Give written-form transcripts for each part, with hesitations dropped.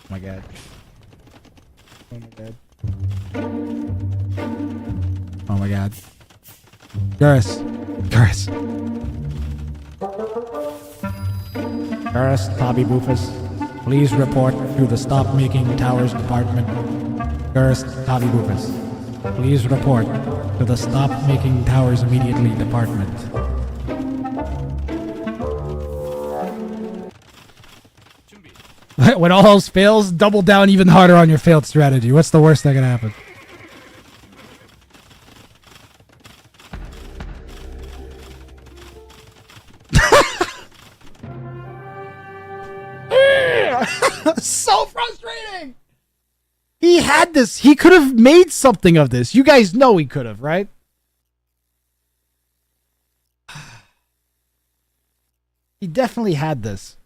my god. Oh my god. Oh my god. Garrus. Garrus. Garrus, Toby Boofus, please report to the Stop Making Towers Department. Garrus, Toby Boofus, please report to the Stop Making Towers Immediately Department. When all else fails, double down even harder on your failed strategy. What's the worst that can happen? So frustrating! He had this. He could have made something of this. You guys know he could have, right? He definitely had this.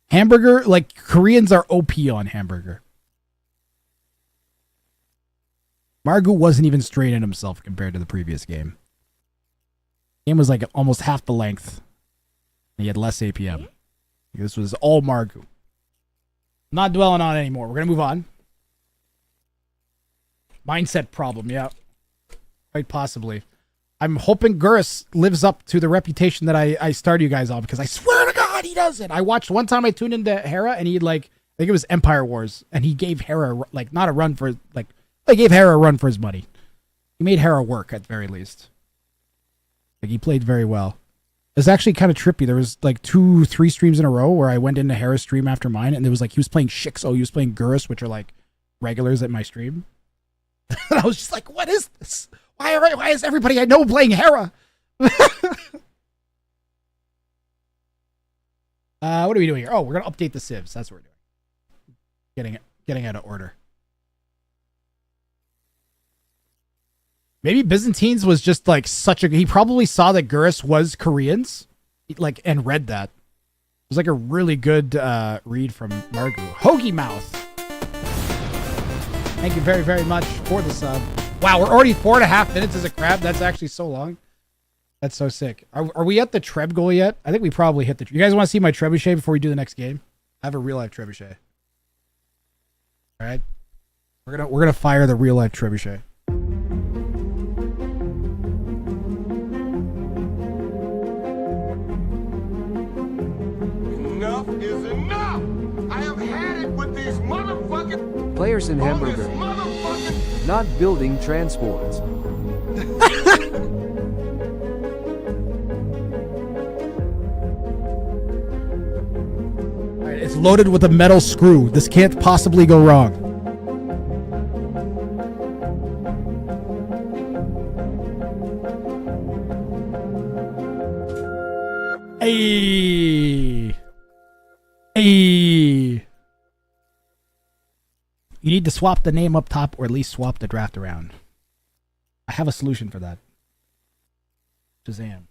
Hamburger, like, Koreans are OP on hamburger. Margu wasn't even straining himself compared to the previous game. Game was like almost half the length. He had less APM. This was all Margu. Not dwelling on it anymore. We're going to move on. Mindset problem, yeah. Quite possibly. I'm hoping Garrus lives up to the reputation that I started you guys on, because I swear to God he doesn't. I watched one time I tuned into Hera and he like, I think it was Empire Wars, and he gave Hera like not a run for like, they gave Hera a run for his money. He made Hera work at the very least. Like he played very well. It's actually kind of trippy. There was like 2-3 streams in a row where I went into Hera's stream after mine, and there was like he was playing Shixo, he was playing Garrus, which are like regulars at my stream. And I was just like, what is this? Why is everybody I know playing Hera? What are we doing here? Oh, we're gonna update the civs. That's what we're doing. Getting out of order. Maybe Byzantines was just like such a. He probably saw that Garrus was Koreans, like, and read that. It was like a really good read from Margu. Hoagie Mouth. Thank you very, very much for the sub. Wow, we're already 4.5 minutes as a crab. That's actually so long. That's so sick. Are we at the Treb goal yet? I think we probably hit the. You guys want to see my trebuchet before we do the next game? I have a real life trebuchet. All right, we're gonna fire the real life trebuchet. Enough is enough. I have had it with these motherfucking players in hamburger. Not building transports. Alright, it's loaded with a metal screw. This can't possibly go wrong. Hey. Hey. You need to swap the name up top, or at least swap the draft around. I have a solution for that. Shazam.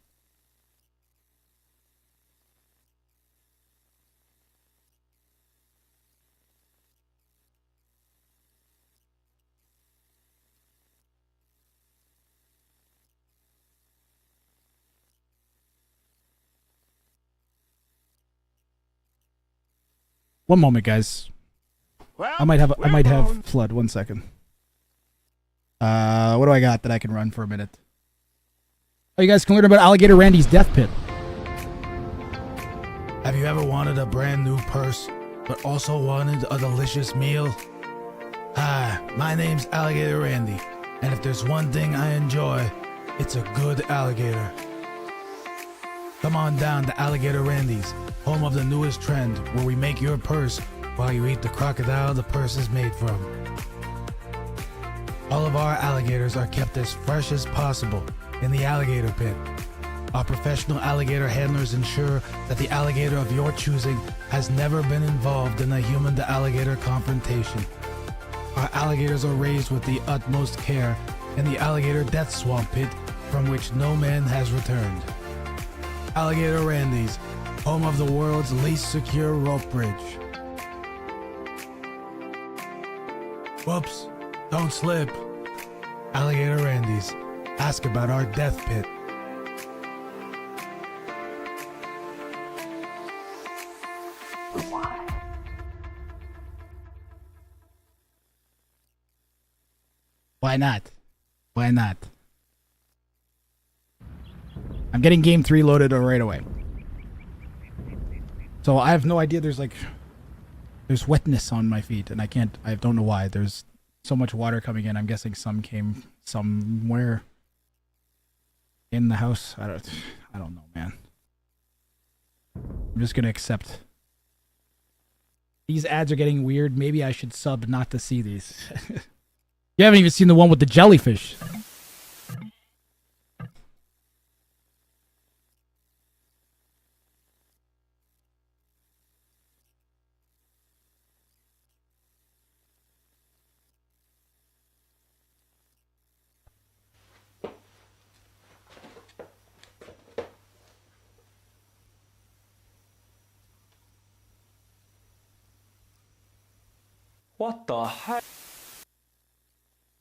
One moment, guys. Well, I might have flood. 1 second. What do I got that I can run for a minute? Oh, you guys can learn about Alligator Randy's death pit. Have you ever wanted a brand new purse, but also wanted a delicious meal? Hi, my name's Alligator Randy, and if there's one thing I enjoy, it's a good alligator. Come on down to Alligator Randy's, home of the newest trend, where we make your purse while you eat the crocodile the purse is made from. All of our alligators are kept as fresh as possible in the alligator pit. Our professional alligator handlers ensure that the alligator of your choosing has never been involved in a human-to-alligator confrontation. Our alligators are raised with the utmost care in the alligator death swamp pit from which no man has returned. Alligator Randy's, home of the world's least secure rope bridge. Whoops, don't slip. Alligator Randy's, ask about our death pit. Why not? Why not? I'm getting game 3 loaded right away. So I have no idea. There's wetness on my feet, and I don't know why. There's so much water coming in. I'm guessing some came somewhere in the house. I don't know, man. I'm just gonna accept. These ads are getting weird. Maybe I should sub not to see these. You haven't even seen the one with the jellyfish. What the heck?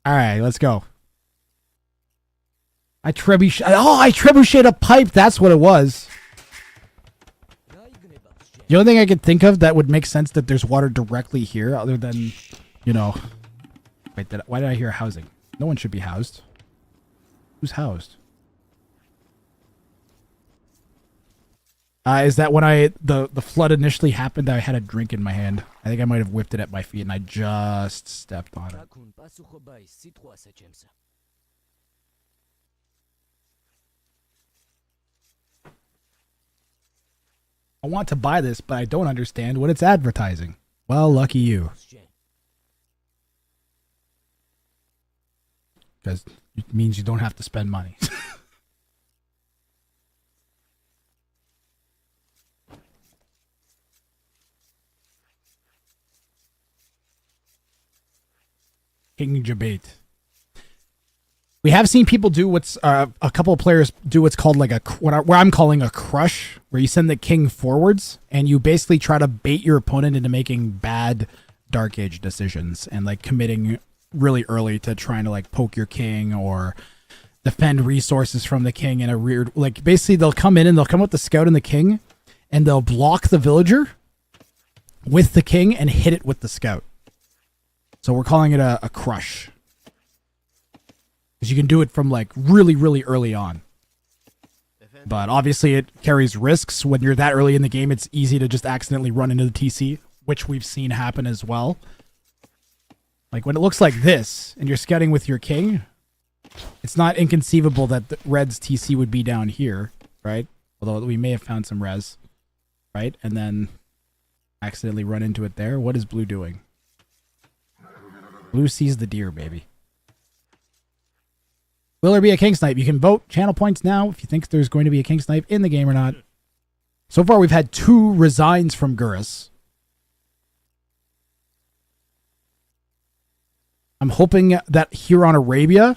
All right, let's go. I trebucheted a pipe. That's what it was. The only thing I could think of that would make sense that there's water directly here, other than, you know. Wait, why did I hear housing? No one should be housed. Who's housed? Is that when the flood initially happened, I had a drink in my hand. I think I might have whipped it at my feet and I just stepped on it. I want to buy this, but I don't understand what it's advertising. Well, lucky you. Because it means you don't have to spend money. King Jabate. We have seen people do what's a couple of players do what's called like where I'm calling a crush, where you send the king forwards and you basically try to bait your opponent into making bad Dark Age decisions and like committing really early to trying to like poke your king or defend resources from the king in a weird, like basically they'll come in and they'll come with the scout and the king and they'll block the villager with the king and hit it with the scout. So we're calling it a crush. Because you can do it from like really, really early on. But obviously it carries risks. When you're that early in the game, it's easy to just accidentally run into the TC, which we've seen happen as well. Like when it looks like this, and you're scouting with your king, it's not inconceivable that the red's TC would be down here, right? Although we may have found some res, right? And then accidentally run into it there. What is blue doing? Blue sees the deer, baby. Will there be a king snipe? You can vote channel points now if you think there's going to be a king snipe in the game or not. So far, we've had 2 resigns from Gurus. I'm hoping that here on Arabia,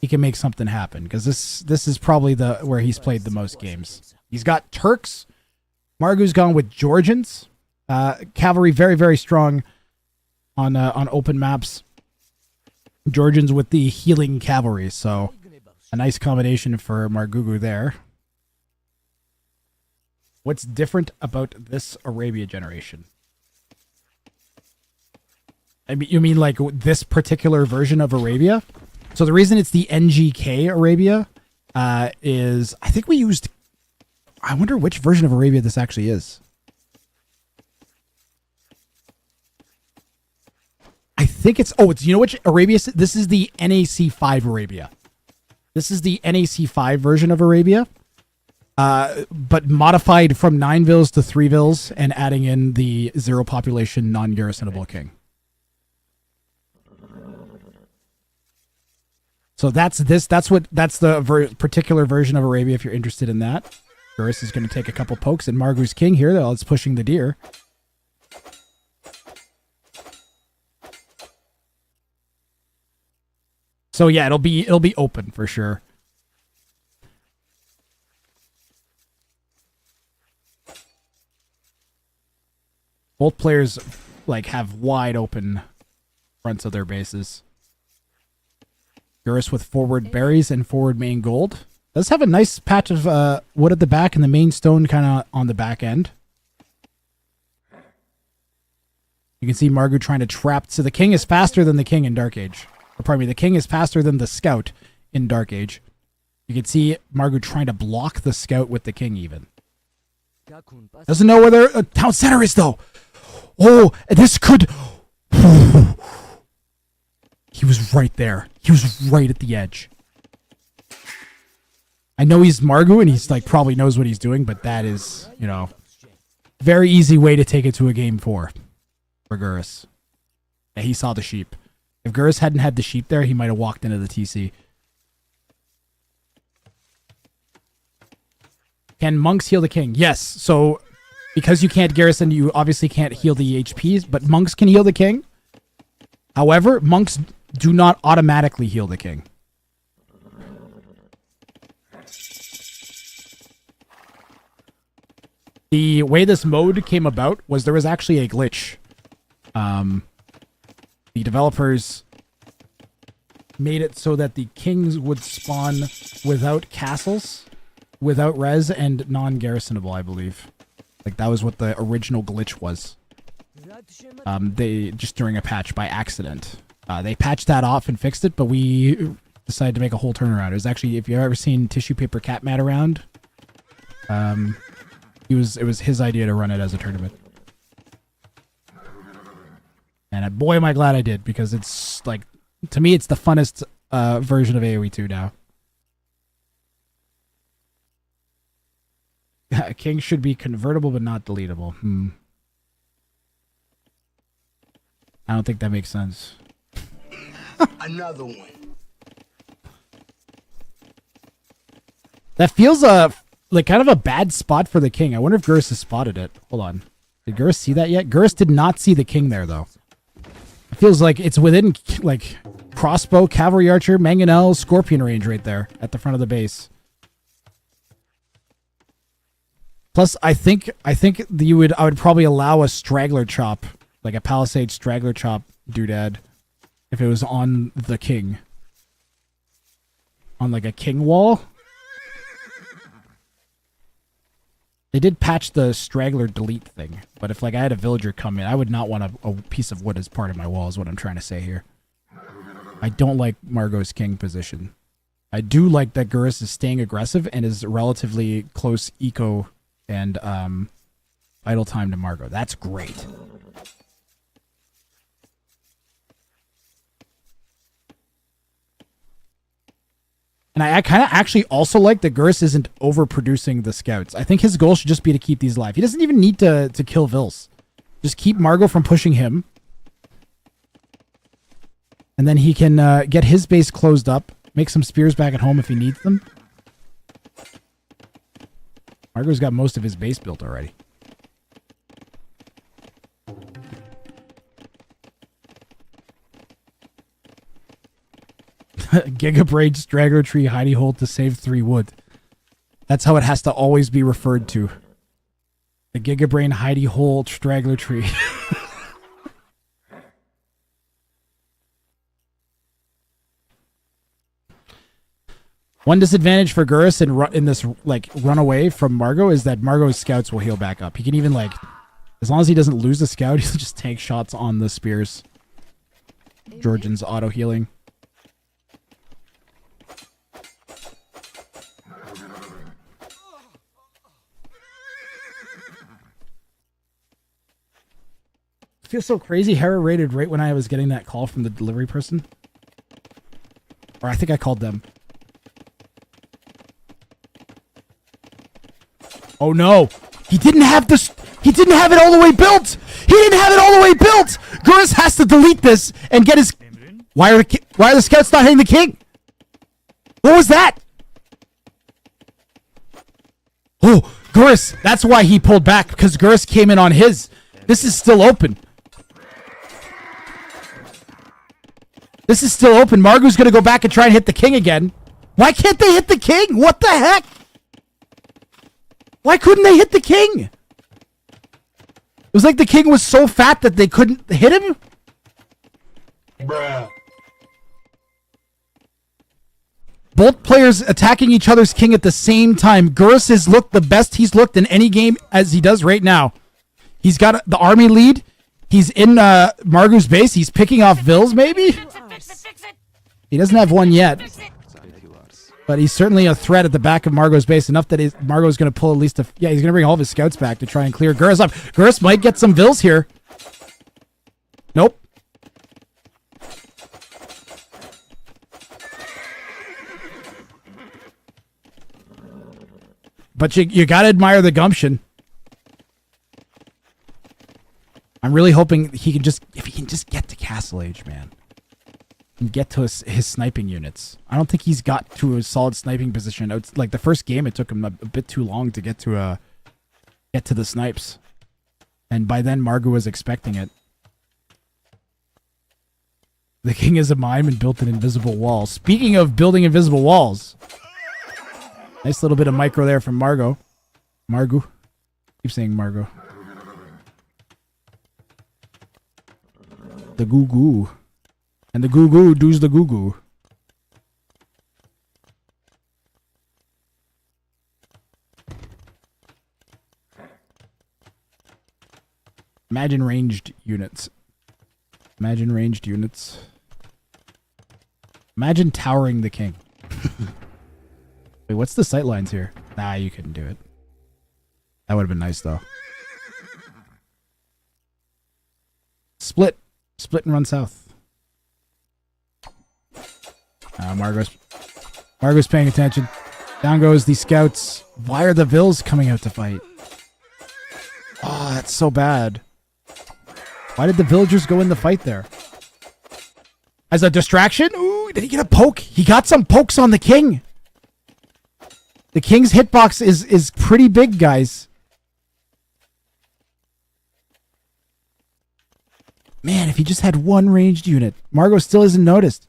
he can make something happen because this is probably where he's played the most games. He's got Turks. Margu's gone with Georgians. Cavalry very, very strong on open maps. Georgians with the healing cavalry, so a nice combination for Margugu there. What's different about this Arabia generation? I mean, you mean like this particular version of Arabia? So the reason it's the NGK Arabia is I think we used. I wonder which version of Arabia this actually is. I think it's you know which Arabia? This is the NAC 5 Arabia. This is the NAC 5 version of Arabia, but modified from 9 vills to 3 vills and adding in the 0 population non-garrisonable king. So that's the particular version of Arabia if you're interested in that. Gurus is going to take a couple pokes at Margu's king here. That's pushing the deer. So yeah, it'll be open for sure. Both players like have wide open fronts of their bases. Gurus with forward berries and forward main gold. Does have a nice patch of wood at the back and the main stone kind of on the back end. You can see Margu trying to trap. So the king is faster than the king in Dark Age. Or pardon me, the king is faster than the scout in Dark Age. You can see Margot trying to block the scout with the king even. Doesn't know where the town center is though. Oh, this could... He was right there. He was right at the edge. I know he's Margot and he's like probably knows what he's doing, but that is, you know, very easy way to take it to a game 4 for Gurus. Yeah, he saw the sheep. If Gurus hadn't had the sheep there, he might have walked into the TC. Can monks heal the king? Yes. So because you can't garrison, you obviously can't heal the HPs, but monks can heal the king. However, monks do not automatically heal the king. The way this mode came about was there was actually a glitch. The developers made it so that the kings would spawn without castles, without res, and non-garrisonable, I believe. Like, that was what the original glitch was. They just during a patch by accident. They patched that off and fixed it, but we decided to make a whole turnaround. It was actually, if you've ever seen Tissue Paper Catmat around, it was his idea to run it as a tournament. And boy, am I glad I did, because it's like, to me, it's the funnest version of AoE 2 now. King should be convertible but not deletable. I don't think that makes sense. Another one. That feels like kind of a bad spot for the king. I wonder if Gurus has spotted it. Hold on. Did Gurus see that yet? Gurus did not see the king there, though. It feels like it's within, like, crossbow, cavalry archer, mangonel, scorpion range right there at the front of the base. Plus, I think I would probably allow a straggler chop, like a palisade straggler chop doodad, if it was on the king. On like a king wall. They did patch the straggler delete thing, but if like I had a villager come in, I would not want a piece of wood as part of my wall, is what I'm trying to say here. I don't like Margot's king position. I do like that Gurus is staying aggressive and is relatively close eco and idle time to Margot. That's great. And I kind of actually also like that Gurus isn't overproducing the scouts. I think his goal should just be to keep these alive. He doesn't even need to kill Vils. Just keep Margot from pushing him. And then he can get his base closed up, make some spears back at home if he needs them. Margot's got most of his base built already. Gigabraid straggler tree hidey hole to save 3 wood. That's how it has to always be referred to. The Gigabrain hidey hole straggler tree. One disadvantage for Gurus in this like run away from Margot is that Margot's scouts will heal back up. He can even like, as long as he doesn't lose the scout, he'll just tank shots on the spears. Georgian's auto healing. Feels so crazy. Hera raided right when I was getting that call from the delivery person. Or I think I called them. Oh no! He didn't have this. He didn't have it all the way built. He didn't have it all the way built. Gurus has to delete this and get his. Why are the scouts not hitting the king? What was that? Oh, Gurus. That's why he pulled back, because Gurus came in on his. This is still open. This is still open. Margot's going to go back and try and hit the king again. Why can't they hit the king? What the heck? Why couldn't they hit the king? It was like the king was so fat that they couldn't hit him. Bruh. Both players attacking each other's king at the same time. Gurus has looked the best he's looked in any game as he does right now. He's got the army lead. He's in Margot's base. He's picking off Vils, maybe? He doesn't have one yet. But he's certainly a threat at the back of Margot's base, enough that Margot's going to pull at least a... Yeah, he's going to bring all of his scouts back to try and clear Gurus up. Gurus might get some vills here. Nope. But you got to admire the gumption. I'm really hoping he can just... If he can just get to Castle Age, man. And get to his sniping units. I don't think he's got to a solid sniping position. It's like the first game, it took him a bit too long to get to the snipes. And by then, Margot was expecting it. The king is a mime and built an invisible wall. Speaking of building invisible walls... Nice little bit of micro there from Margot. Margot. Keep saying Margot. The goo-goo. And the goo-goo does the goo-goo. Imagine ranged units. Imagine ranged units. Imagine towering the king. Wait, what's the sight lines here? Nah, you couldn't do it. That would have been nice, though. Split. Split and run south. Margot's paying attention. Down goes the scouts. Why are the vills coming out to fight? Oh, that's so bad. Why did the villagers go in the fight there? As a distraction? Ooh, did he get a poke? He got some pokes on the king. The king's hitbox is pretty big, guys. Man, if he just had one ranged unit. Margot still isn't noticed.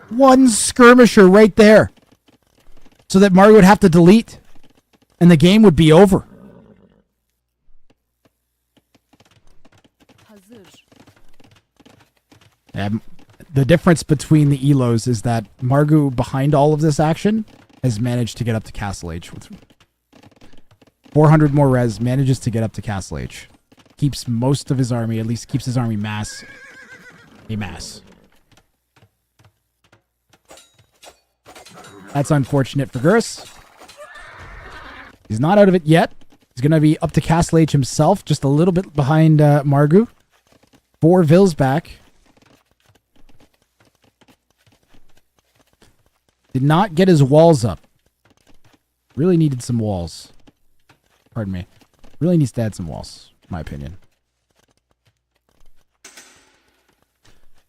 One skirmisher right there. So that Margot would have to delete. And the game would be over. The difference between the Elos is that Margot, behind all of this action, has managed to get up to Castle Age. With 400 more res, manages to get up to Castle Age. Keeps most of his army, at least keeps his army mass. A mass. That's unfortunate for Gurus. He's not out of it yet. He's going to be up to Castle Age himself, just a little bit behind Margot. 4 vills back. Did not get his walls up. Really needed some walls. Pardon me. Really needs to add some walls, in my opinion.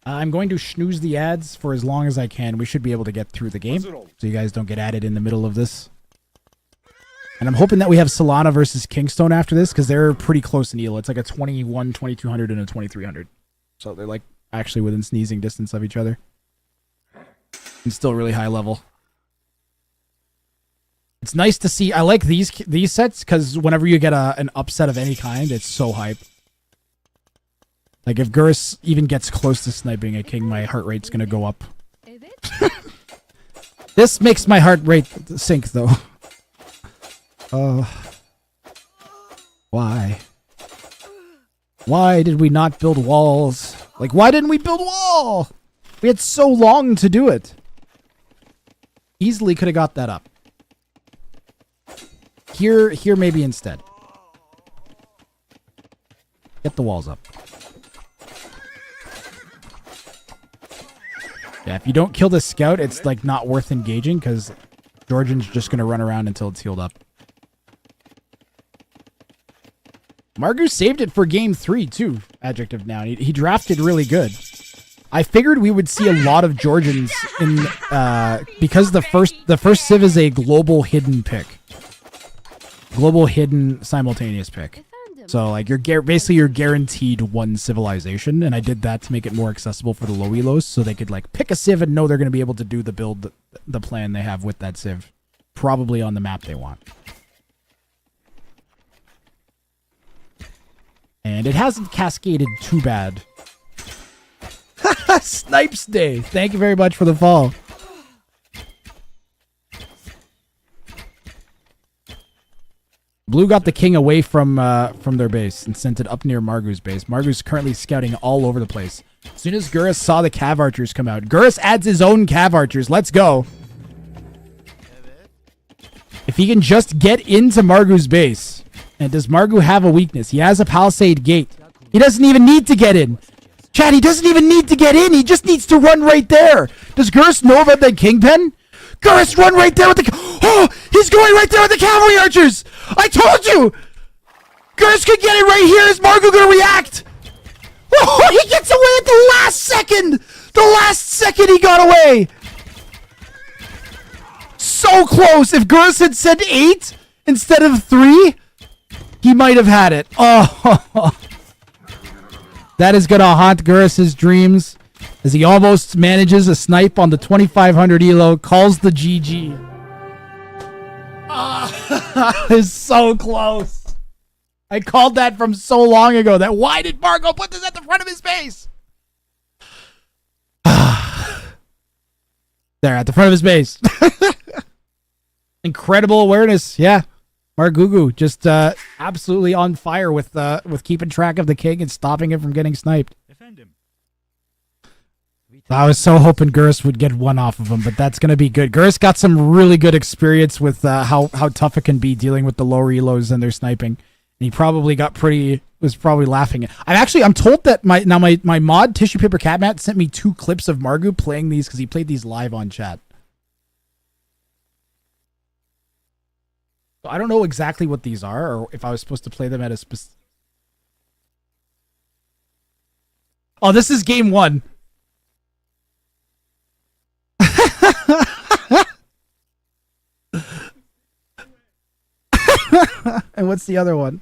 I'm going to snooze the ads for as long as I can. We should be able to get through the game, so you guys don't get added in the middle of this. And I'm hoping that we have Solana versus Kingstone after this, because they're pretty close in ELO. It's like a 21, 2200, and a 2300. So they're like actually within sneezing distance of each other. And still really high level. It's nice to see. I like these sets because whenever you get an upset of any kind, it's so hype. Like if Gurus even gets close to sniping a king, my heart rate's gonna go up. This makes my heart rate sink though. Why? Why did we not build walls? Like, why didn't we build a wall? We had so long to do it. Easily could have got that up. Here maybe instead. Get the walls up. Yeah, if you don't kill the scout, it's like not worth engaging because Georgian's just going to run around until it's healed up. Margot saved it for game 3 too, adjective now. He drafted really good. I figured we would see a lot of Georgians in because the first civ is a global hidden pick. Global hidden simultaneous pick. So like you're basically guaranteed one civilization, and I did that to make it more accessible for the low elos so they could like pick a civ and know they're going to be able to do the build, the plan they have with that civ, probably on the map they want. And it hasn't cascaded too bad. Snipes Day. Thank you very much for the fall. Blue got the king away from their base and sent it up near Margu's base. Margu's currently scouting all over the place. As soon as Gurus saw the cav archers come out, Gurus adds his own cav archers. Let's go. If he can just get into Margu's base. And does Margu have a weakness? He has a palisade gate. He doesn't even need to get in. Chad, he doesn't even need to get in. He just needs to run right there. Does Gurus know about the kingpen? Gurus, run right there with the... Oh, he's going right there with the cavalry archers. I told you. Gurus could get it right here. Is Margu going to react? Oh, he gets away at the last second. The last second he got away. So close. If Gurus had said 8 instead of 3, he might have had it. Oh, that is going to haunt Gurus' dreams as he almost manages a snipe on the 2500 elo, calls the GG. Is so close. I called that from so long ago. That why did Margo put this at the front of his base? There, at the front of his base. Incredible awareness. Yeah. Margugu just absolutely on fire with keeping track of the king and stopping him from getting sniped. Defend him. I was so hoping Gurus would get one off of him, but that's going to be good. Gurus got some really good experience with how tough it can be dealing with the lower elos and their sniping. And he probably was probably laughing. I'm told that my mod Tissue Paper Catmat sent me 2 clips of Margu playing these because he played these live on chat. So I don't know exactly what these are or if I was supposed to play them at a specific... Oh, this is game 1. And what's the other one?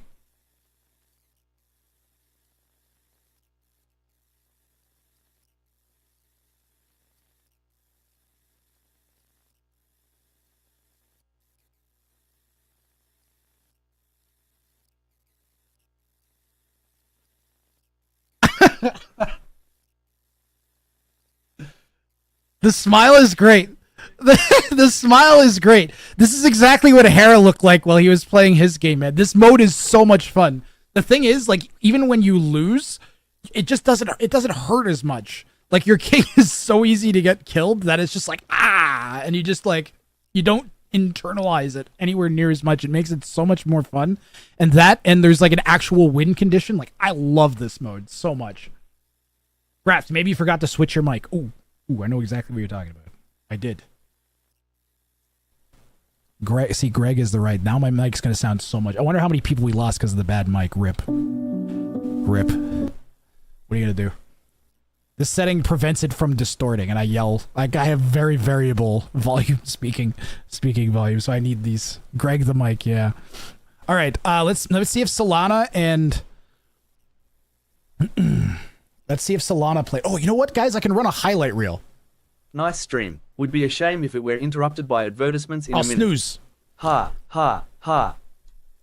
The smile is great. The smile is great. This is exactly what Hera looked like while he was playing his game, man. This mode is so much fun. The thing is, like, even when you lose, it doesn't hurt as much. Like, your king is so easy to get killed that it's just like, and you just, like, you don't internalize it anywhere near as much. It makes it so much more fun. And there's, like, an actual win condition. Like, I love this mode so much. Graps, maybe you forgot to switch your mic. Ooh, I know exactly what you're talking about. I did. Greg is the right. Now my mic's going to sound so much. I wonder how many people we lost because of the bad mic. Rip. What are you going to do? This setting prevents it from distorting, and I yell. Like, I have very variable volume speaking volume, so I need these. Greg the mic, yeah. All right, let's see if Solana and... let's see if Solana play. Oh, you know what, guys? I can run a highlight reel. Nice stream. Would be a shame if it were interrupted by advertisements in a minute. I'll snooze. Ha, ha, ha.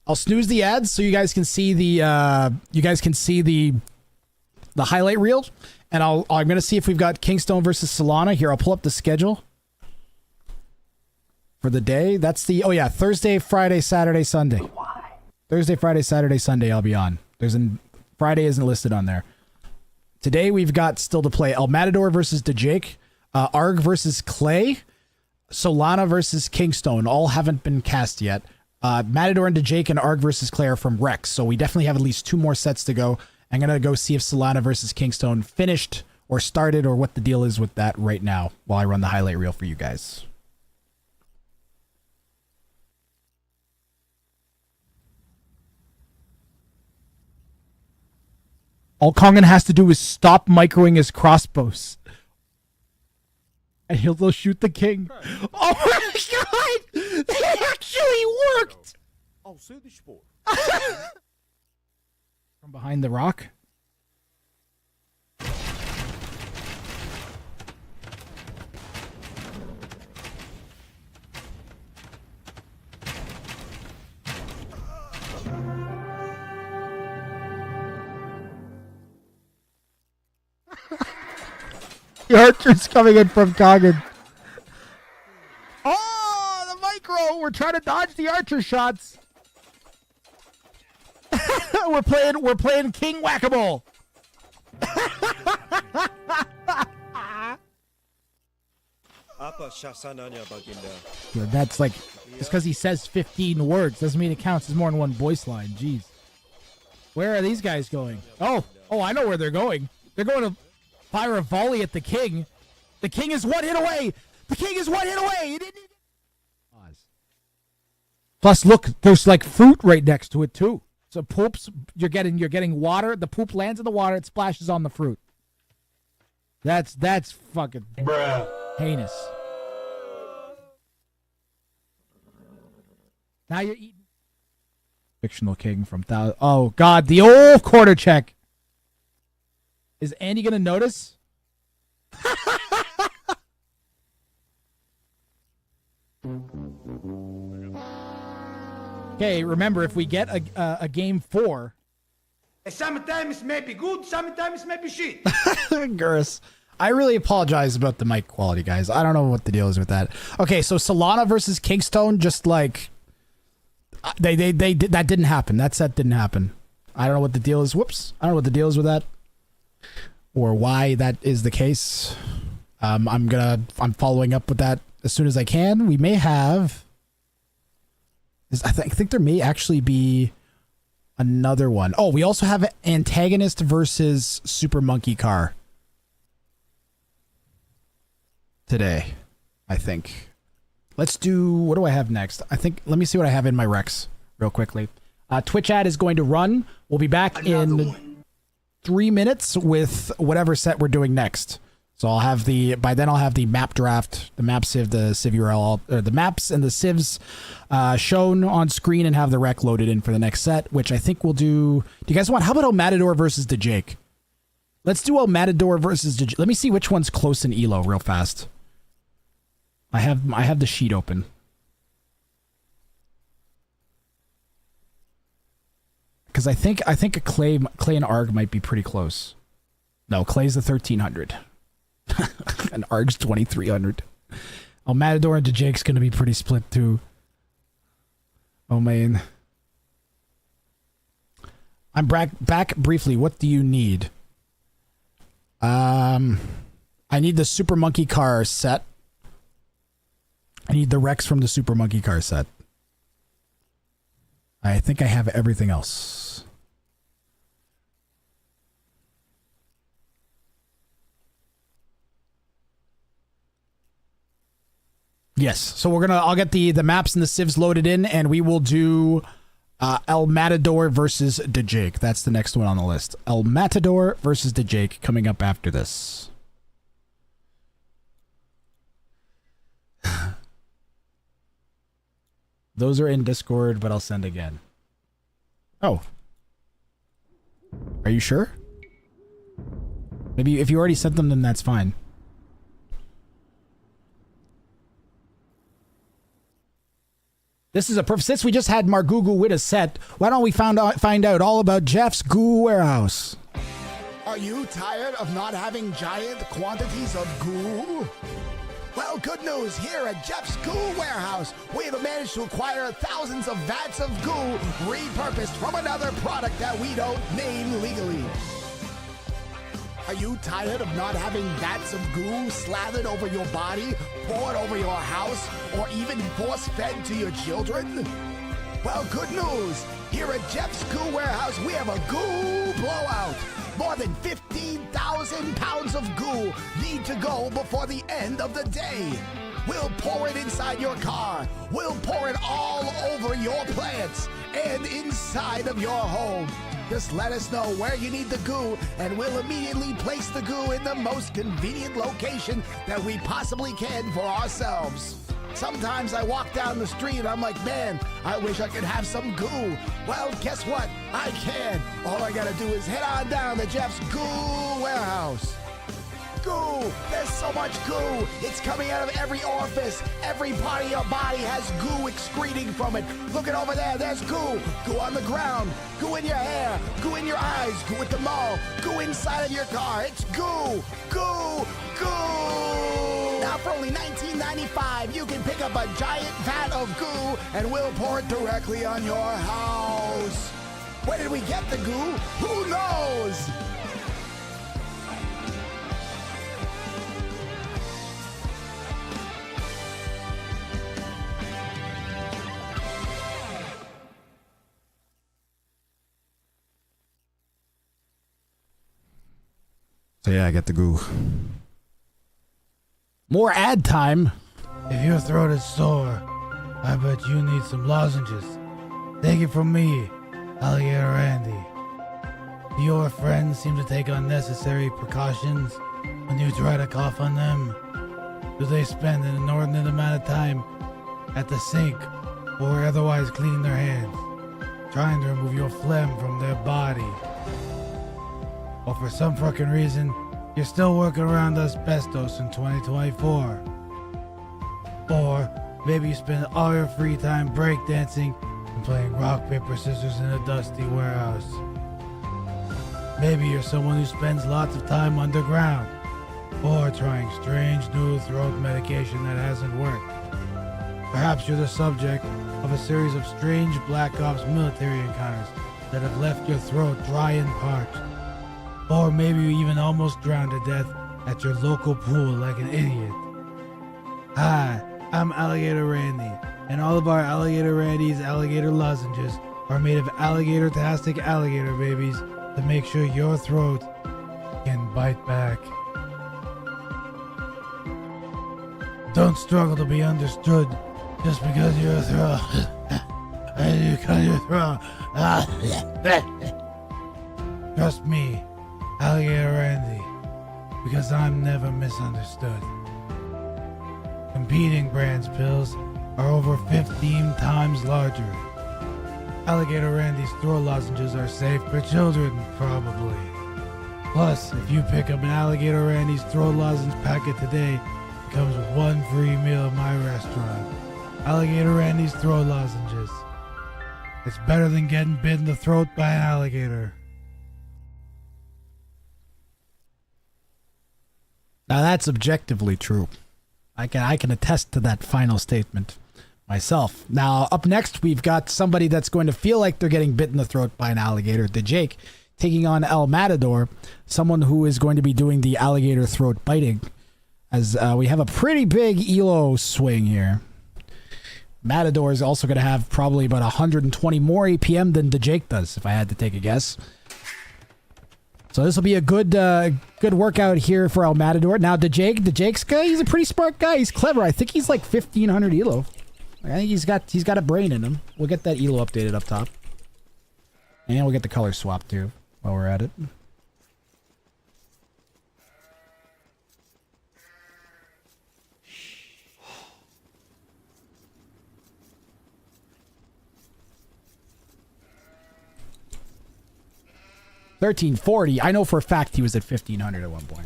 I'll snooze the ads so you guys can see the highlight reel, and I'm gonna see if we've got Kingstone versus Solana here. I'll pull up the schedule for the day. That's Thursday, Friday, Saturday, Sunday. Thursday, Friday, Saturday, Sunday. I'll be on. Friday isn't listed on there. Today we've got still to play El Matador versus DeJake, Arg versus Clay, Solana versus Kingstone. All haven't been cast yet. Matador and DeJake and Arg versus Clay are from Rex, so we definitely have at least 2 more sets to go. I'm going to go see if Solana versus Kingstone finished or started or what the deal is with that right now while I run the highlight reel for you guys. All Kongan has to do is stop microing his crossbows. And he'll shoot the king. Oh my god! It actually worked! From behind the rock? The archer's coming in from Kogan. Oh, the micro! We're trying to dodge the archer shots. we're playing King Whack-A-Mole. Yeah, that's like, just because he says 15 words doesn't mean it counts as more than one voice line. Jeez. Where are these guys going? Oh, I know where they're going. They're going to fire a volley at the king. The king is one hit away. The king is one hit away. He didn't even... Pause. Plus, look, there's like fruit right next to it too. So poops, you're getting water. The poop lands in the water. It splashes on the fruit. That's fucking heinous. Now you're eating. Fictional king from thousand. Oh God, the old quarter check. Is Andy gonna notice? Okay, remember, if we get a game 4. Sometimes may be good, sometimes may be shit. Gurus, I really apologize about the mic quality, guys. I don't know what the deal is with that. Okay, so Solana versus Kingstone, just like they did, that didn't happen. That set didn't happen. I don't know what the deal is. Whoops, I don't know what the deal is with that, or why that is the case. I'm following up with that as soon as I can. We may have. I think there may actually be another one. Oh, we also have Antagonist versus Super Monkey Car today, I think. Let's do, what do I have next? Let me see what I have in my Rex real quickly. Twitch ad is going to run. We'll be back in 3 minutes with whatever set we're doing next. So by then I'll have the map draft, the map civ, the civ URL, the maps and the civs shown on screen, and have the rec loaded in for the next set, which I think we'll do. Do you guys want, how about El Matador versus DeJake? Let's do El Matador versus DeJake. Let me see which one's close in elo real fast. I have the sheet open. Because I think a Clay and Arg might be pretty close. No, Clay's the 1300. And Arg's 2300. El Matador and DeJake's gonna be pretty split too. Oh man. I'm back briefly. What do you need? I need the Super Monkey Car set. I need the Rex from the Super Monkey Car set. I think I have everything else. Yes, so I'll get the maps and the civs loaded in, and we will do El Matador versus DeJake. That's the next one on the list. El Matador versus DeJake coming up after this. Those are in Discord, but I'll send again. Oh. Are you sure? Maybe if you already sent them, then that's fine. This is a perfect. Since we just had Margugu with a set, why don't we find out all about Jeff's goo warehouse? Are you tired of not having giant quantities of goo? Well, good news. Here at Jeff's Goo Warehouse, we have managed to acquire thousands of vats of goo repurposed from another product that we don't name legally. Are you tired of not having vats of goo slathered over your body, poured over your house, or even force-fed to your children? Well, good news. Here at Jeff's Goo Warehouse, we have a goo blowout. More than 15,000 pounds of goo need to go before the end of the day. We'll pour it inside your car. We'll pour it all over your plants and inside of your home. Just let us know where you need the goo, and we'll immediately place the goo in the most convenient location that we possibly can for ourselves. Sometimes I walk down the street and I'm like, man, I wish I could have some goo. Well, guess what? I can. All I gotta do is head on down to Jeff's Goo Warehouse. Goo! There's so much goo! It's coming out of every orifice. Every part of your body has goo excreting from it. Look at over there, there's goo. Goo on the ground. Goo in your hair. Goo in your eyes. Goo at the mall. Goo inside of your car. It's goo! Goo! Goo! Now for only $19.95, you can pick up a giant vat of goo and we'll pour it directly on your house. Where did we get the goo? Who knows? So yeah, I get the goo. More ad time. If your throat is sore, I bet you need some lozenges. Take it from me, Alligator Randy. Do your friends seem to take unnecessary precautions when you try to cough on them? Do they spend an inordinate amount of time at the sink or otherwise cleaning their hands, trying to remove your phlegm from their body? Or for some fucking reason, you're still working around asbestos in 2024. Or maybe you spend all your free time breakdancing and playing rock, paper, scissors in a dusty warehouse. Maybe you're someone who spends lots of time underground or trying strange new throat medication that hasn't worked. Perhaps you're the subject of a series of strange Black Ops military encounters that have left your throat dry and parched. Or maybe you even almost drowned to death at your local pool like an idiot. Hi, I'm Alligator Randy, and all of our Alligator Randy's alligator lozenges are made of alligator-tastic alligator babies to make sure your throat can bite back. Don't struggle to be understood just because your throat and you cut your throat. Trust me, Alligator Randy, because I'm never misunderstood. Competing brands' pills are over 15 times larger. Alligator Randy's throat lozenges are safe for children, probably. Plus, if you pick up an Alligator Randy's throat lozenge packet today, it comes with one free meal at my restaurant. Alligator Randy's throat lozenges. It's better than getting bit in the throat by an alligator. Now that's objectively true. I can attest to that final statement myself. Now, up next, we've got somebody that's going to feel like they're getting bit in the throat by an alligator, the Jake, taking on El Matador, someone who is going to be doing the alligator throat biting, as we have a pretty big ELO swing here. Matador is also going to have probably about 120 more APM than the Jake does, if I had to take a guess. So this will be a good workout here for El Matador. Now, Jake's guy, he's a pretty smart guy. He's clever. I think he's like 1,500 ELO. I think he's got a brain in him. We'll get that ELO updated up top. And we'll get the color swap too while we're at it. $1,340. I know for a fact he was at 1,500 at one point.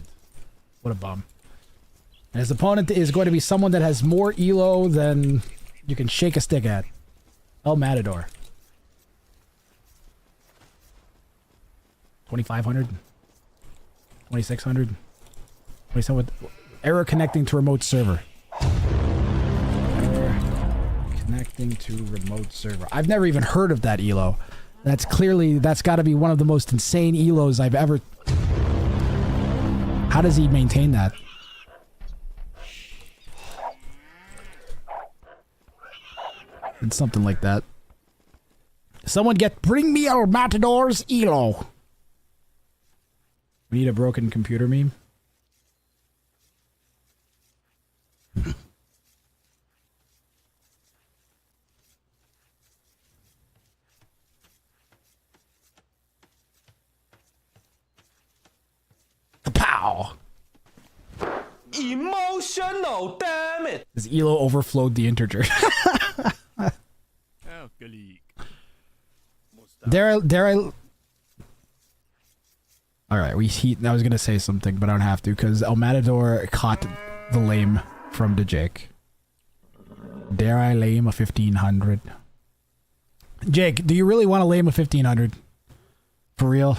What a bum. And his opponent is going to be someone that has more ELO than you can shake a stick at. El Matador. 2,500. 2,600. 27. Error connecting to remote server. Error connecting to remote server. I've never even heard of that ELO. That's got to be one of the most insane ELOs I've ever... How does he maintain that? It's something like that. Someone bring me El Matador's ELO. We need a broken computer meme. Kapow! Emotional, damn it! His ELO overflowed the integer. Dare I... Alright, I was gonna say something, but I don't have to, because El Matador caught the lame from the Jake. Dare I lame a 1,500? Jake, do you really want to lame a 1,500? For real?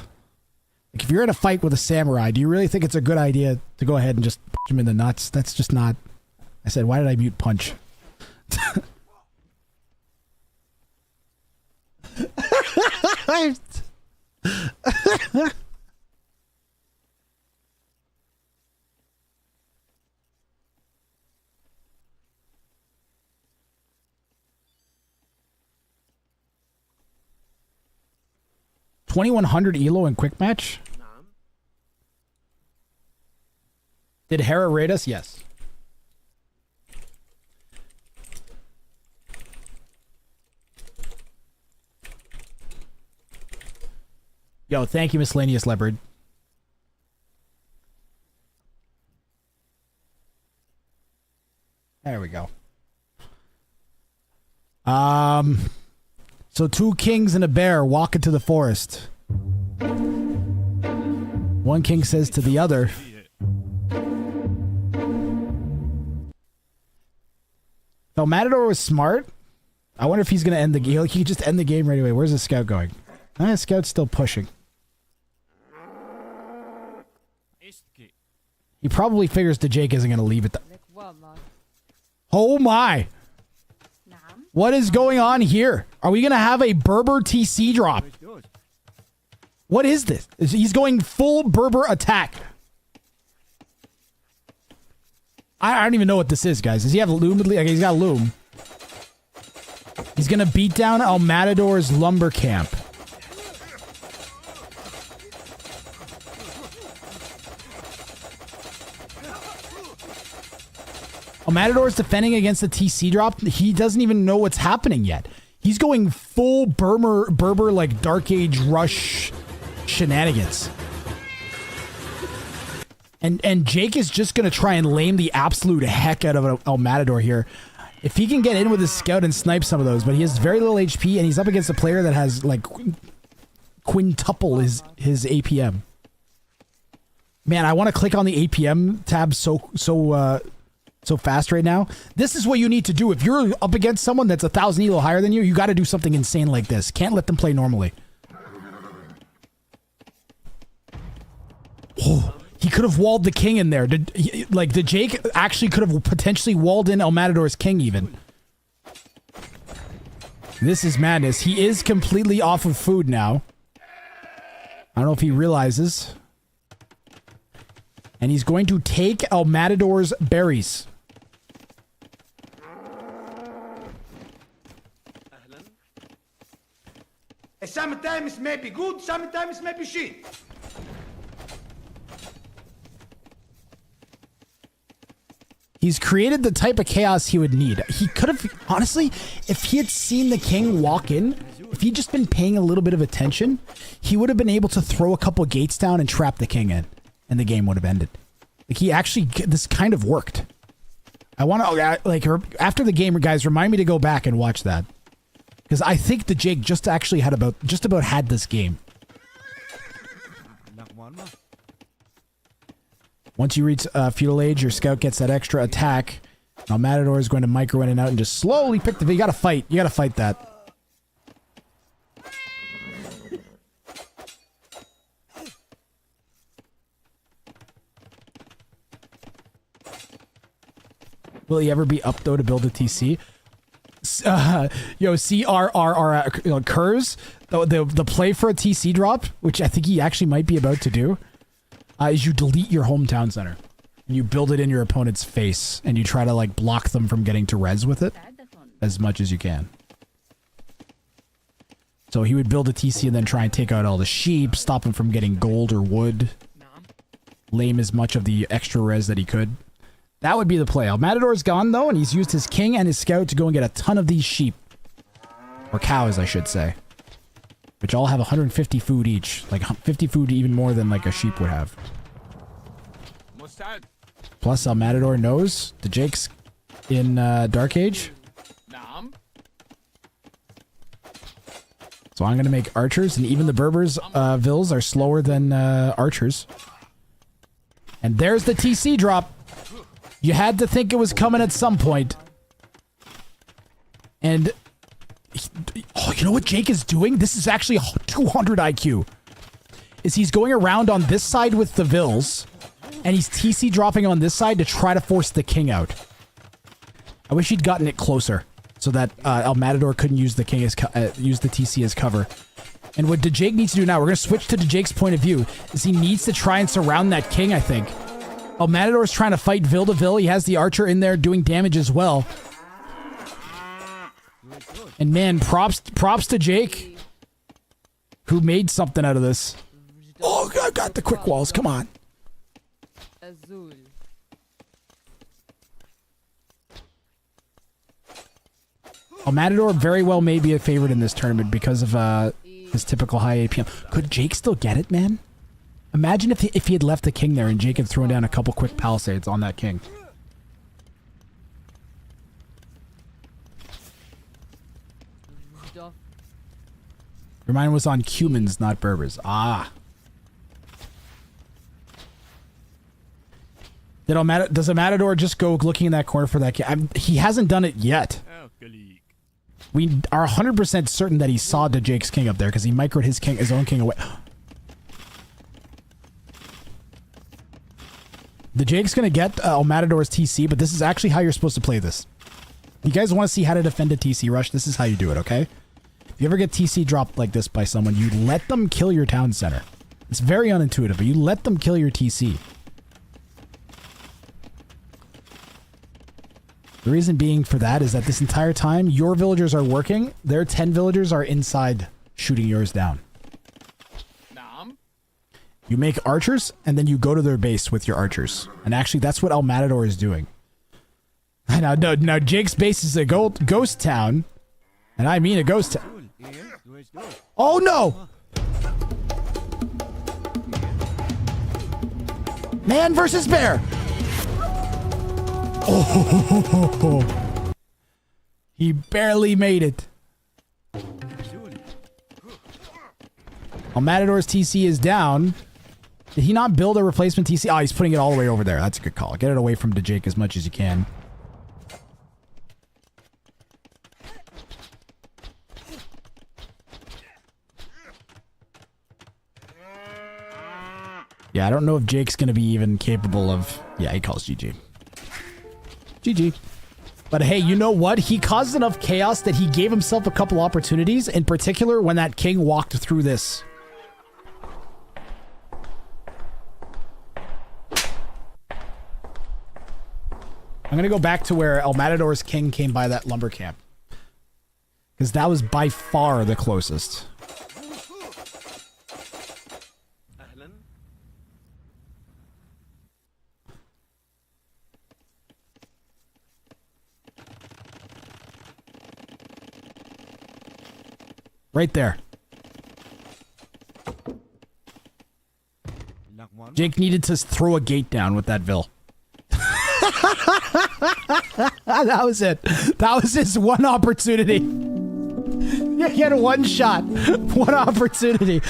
Like, if you're in a fight with a samurai, do you really think it's a good idea to go ahead and just punch him in the nuts? That's just not... I said, why did I mute punch? $2,100 elo in quick match. Did Hera raid us? Yes. Yo, thank you, Miscellaneous Leopard. There we go. So 2 kings and a bear walk into the forest. One king says to the other, if Matador was smart, I wonder if he's going to end the game. He could just end the game right away. Where's the scout going? The scout's still pushing. He probably figures the Jake isn't going to leave it. Oh my! What is going on here? Are we going to have a Berber TC drop? What is this? He's going full Berber attack. I don't even know what this is, guys. Does he have loom? Okay, he's got loom. He's going to beat down El Matador's lumber camp. El Matador's defending against the TC drop. He doesn't even know what's happening yet. He's going full Berber like Dark Age Rush shenanigans. And Jake is just going to try and lame the absolute heck out of El Matador here. If he can get in with his scout and snipe some of those, but he has very little HP and he's up against a player that has like quintuple his APM. Man, I want to click on the APM tab so fast right now. This is what you need to do. If you're up against someone that's 1,000 elo higher than you, you got to do something insane like this. Can't let them play normally. Oh, he could have walled the king in there. The Jake actually could have potentially walled in El Matador's king even. This is madness. He is completely off of food now. I don't know if he realizes. And he's going to take El Matador's berries. Sometimes may be good, sometimes may be shit. He's created the type of chaos he would need. He could have, honestly, if he had seen the king walk in, if he'd just been paying a little bit of attention, he would have been able to throw a couple gates down and trap the king in, and the game would have ended. Like, he actually, this kind of worked. I want to, like, after the game, guys, remind me to go back and watch that. Because I think the Jake just actually had just about had this game. Once you reach feudal age, your scout gets that extra attack. Now Matador is going to micro in and out and just slowly pick the... You gotta fight. You gotta fight that. Will he ever be up, though, to build a TC? CRRR Curves, the play for a TC drop, which I think he actually might be about to do, is you delete your hometown center. And you build it in your opponent's face, and you try to, like, block them from getting to res with it as much as you can. So he would build a TC and then try and take out all the sheep, stop him from getting gold or wood, lame as much of the extra res that he could. That would be the play. El Matador's gone, though, and he's used his king and his scout to go and get a ton of these sheep. Or cows, I should say. Which all have 150 food each. Like, 50 food even more than, like, a sheep would have. Plus, El Matador knows the Jake's in Dark Age. So I'm going to make archers, and even the Berbers' vills are slower than archers. And there's the TC drop. You had to think it was coming at some point. And... oh, you know what Jake is doing? This is actually 200 IQ. Is he's going around on this side with the vills, and he's TC dropping on this side to try to force the king out. I wish he'd gotten it closer, so that El Matador couldn't use the king as use the TC as cover. And what Jake needs to do now, we're going to switch to Jake's point of view, is he needs to try and surround that king, I think. Oh, Matador's trying to fight Vil de Vil. He has the archer in there doing damage as well. And man, props to Jake, who made something out of this. Oh, I got the quick walls. Come on. Oh, Matador very well may be a favorite in this tournament because of his typical high APM. Could Jake still get it, man? Imagine if he had left the king there and Jake had thrown down a couple quick palisades on that king. Your mind was on Cumans, not Berbers. Ah. Does a Matador just go looking in that corner for that king? He hasn't done it yet. We are 100% certain that he saw the Jake's king up there because he microed his own king away. The Jake's going to get Matador's TC, but this is actually how you're supposed to play this. You guys want to see how to defend a TC rush? This is how you do it, okay? If you ever get TC dropped like this by someone, you let them kill your town center. It's very unintuitive, but you let them kill your TC. The reason being for that is that this entire time, your villagers are working. Their 10 villagers are inside shooting yours down. You make archers, and then you go to their base with your archers. And actually, that's what El Matador is doing. Now Jake's base is a ghost town. And I mean a ghost town. Oh, no! Man versus bear! Oh, he barely made it. Well, Matador's TC is down. Did he not build a replacement TC? Oh, he's putting it all the way over there. That's a good call. Get it away from Jake as much as you can. Yeah, I don't know if Jake's going to be even capable of... Yeah, he calls GG. GG. But hey, you know what? He caused enough chaos that he gave himself a couple opportunities, in particular when that king walked through this. I'm going to go back to where El Matador's king came by that lumber camp. Because that was by far the closest. Right there. Jake needed to throw a gate down with that Vil. That was it. That was his one opportunity. He had one shot. One opportunity.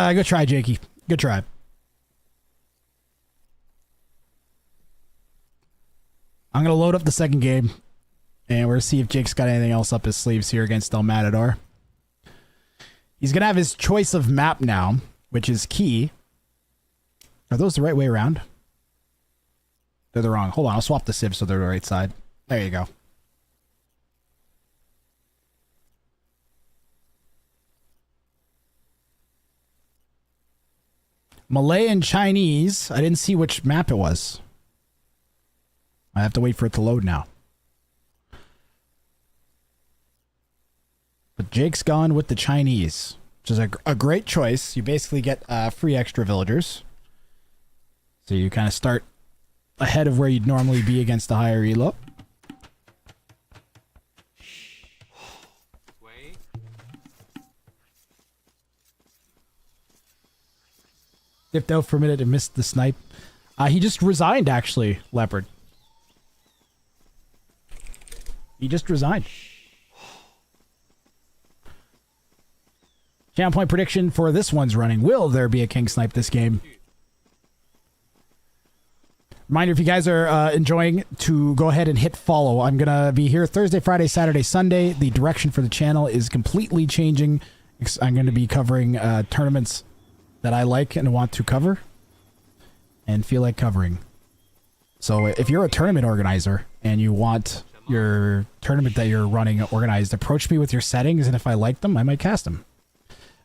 Good try, Jakey. Good try. I'm going to load up the second game, and we're going to see if Jake's got anything else up his sleeves here against El Matador. He's going to have his choice of map now, which is key. Are those the right way around? They're the wrong. Hold on, I'll swap the sieves so they're the right side. There you go. Malay and Chinese. I didn't see which map it was. I have to wait for it to load now. But Jake's gone with the Chinese, which is a great choice. You basically get free extra villagers. So you kind of start ahead of where you'd normally be against the higher elo. Dipped out for a minute and missed the snipe. He just resigned, actually, Leopard. He just resigned. Channel point prediction for this one's running. Will there be a king snipe this game? Reminder, if you guys are enjoying, to go ahead and hit follow. I'm going to be here Thursday, Friday, Saturday, Sunday. The direction for the channel is completely changing. I'm going to be covering tournaments that I like and want to cover and feel like covering. So if you're a tournament organizer and you want your tournament that you're running organized, approach me with your settings, and if I like them, I might cast them.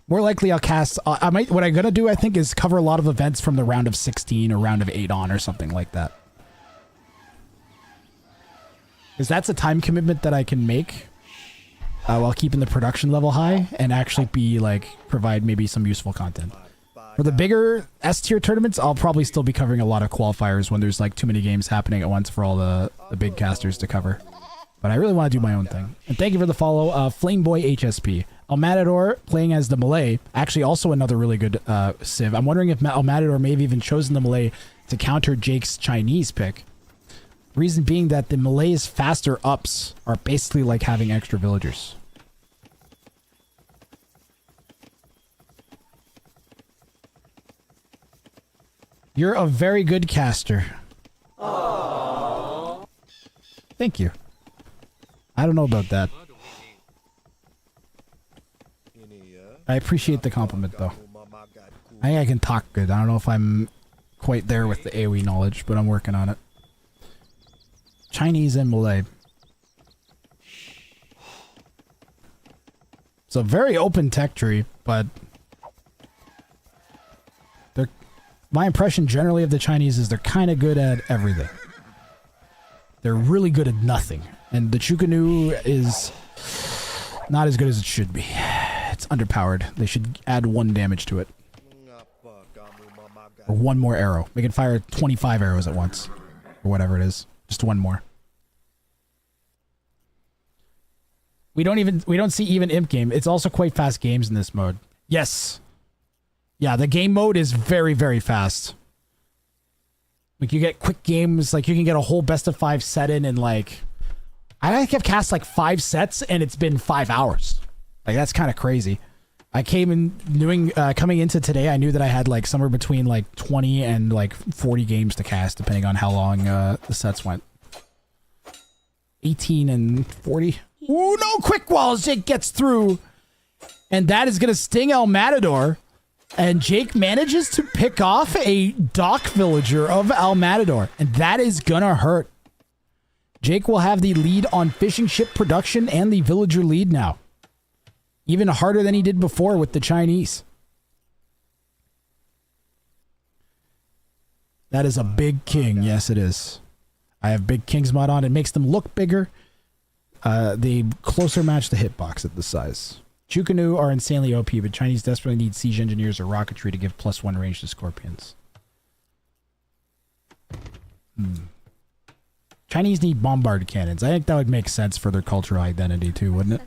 More likely I'll cast, what I'm going to do, I think, is cover a lot of events from the round of 16 or round of 8 on or something like that. Because that's a time commitment that I can make while keeping the production level high and actually be, like, provide maybe some useful content. For the bigger S-tier tournaments, I'll probably still be covering a lot of qualifiers when there's, like, too many games happening at once for all the big casters to cover. But I really want to do my own thing. And thank you for the follow, Flameboy HSP. El Matador playing as the Malay, actually also another really good Civ. I'm wondering if El Matador may have even chosen the Malay to counter Jake's Chinese pick. Reason being that the Malay's faster ups are basically like having extra villagers. You're a very good caster. Aww. Thank you. I don't know about that. I appreciate the compliment, though. I think I can talk good. I don't know if I'm quite there with the AoE knowledge, but I'm working on it. Chinese and Malay. It's a very open tech tree, but my impression generally of the Chinese is they're kind of good at everything. They're really good at nothing. And the Chukanu is not as good as it should be. It's underpowered. They should add 1 damage to it. Or 1 more arrow. They can fire 25 arrows at once. Or whatever it is. Just 1 more. We don't see even imp game. It's also quite fast games in this mode. Yes. Yeah, the game mode is very, very fast. Like, you get quick games. Like, you can get a whole best of 5 set in like... I think I've cast like 5 sets and it's been 5 hours. Like, that's kind of crazy. I came in coming into today, I knew that I had like somewhere between like 20 and like 40 games to cast, depending on how long the sets went. 18 and 40. Ooh, no quick walls. Jake gets through. And that is going to sting El Matador. And Jake manages to pick off a dock villager of El Matador. And that is going to hurt. Jake will have the lead on fishing ship production and the villager lead now. Even harder than he did before with the Chinese. That is a big king. Yes, it is. I have big kings mod on. It makes them look bigger. They closer match the hitbox at the size. Chukanu are insanely OP, but Chinese desperately need siege engineers or rocketry to give +1 range to scorpions. Chinese need bombard cannons. I think that would make sense for their cultural identity too, wouldn't it?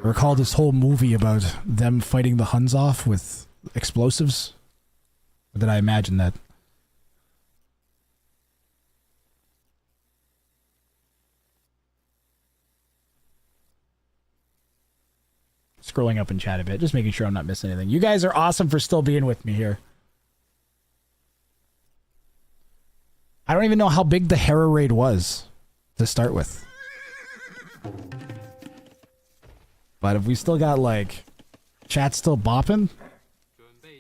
I recall this whole movie about them fighting the Huns off with explosives. Or did I imagine that? Scrolling up in chat a bit, just making sure I'm not missing anything. You guys are awesome for still being with me here. I don't even know how big the Hera raid was to start with. But if we still got, like, chat still bopping,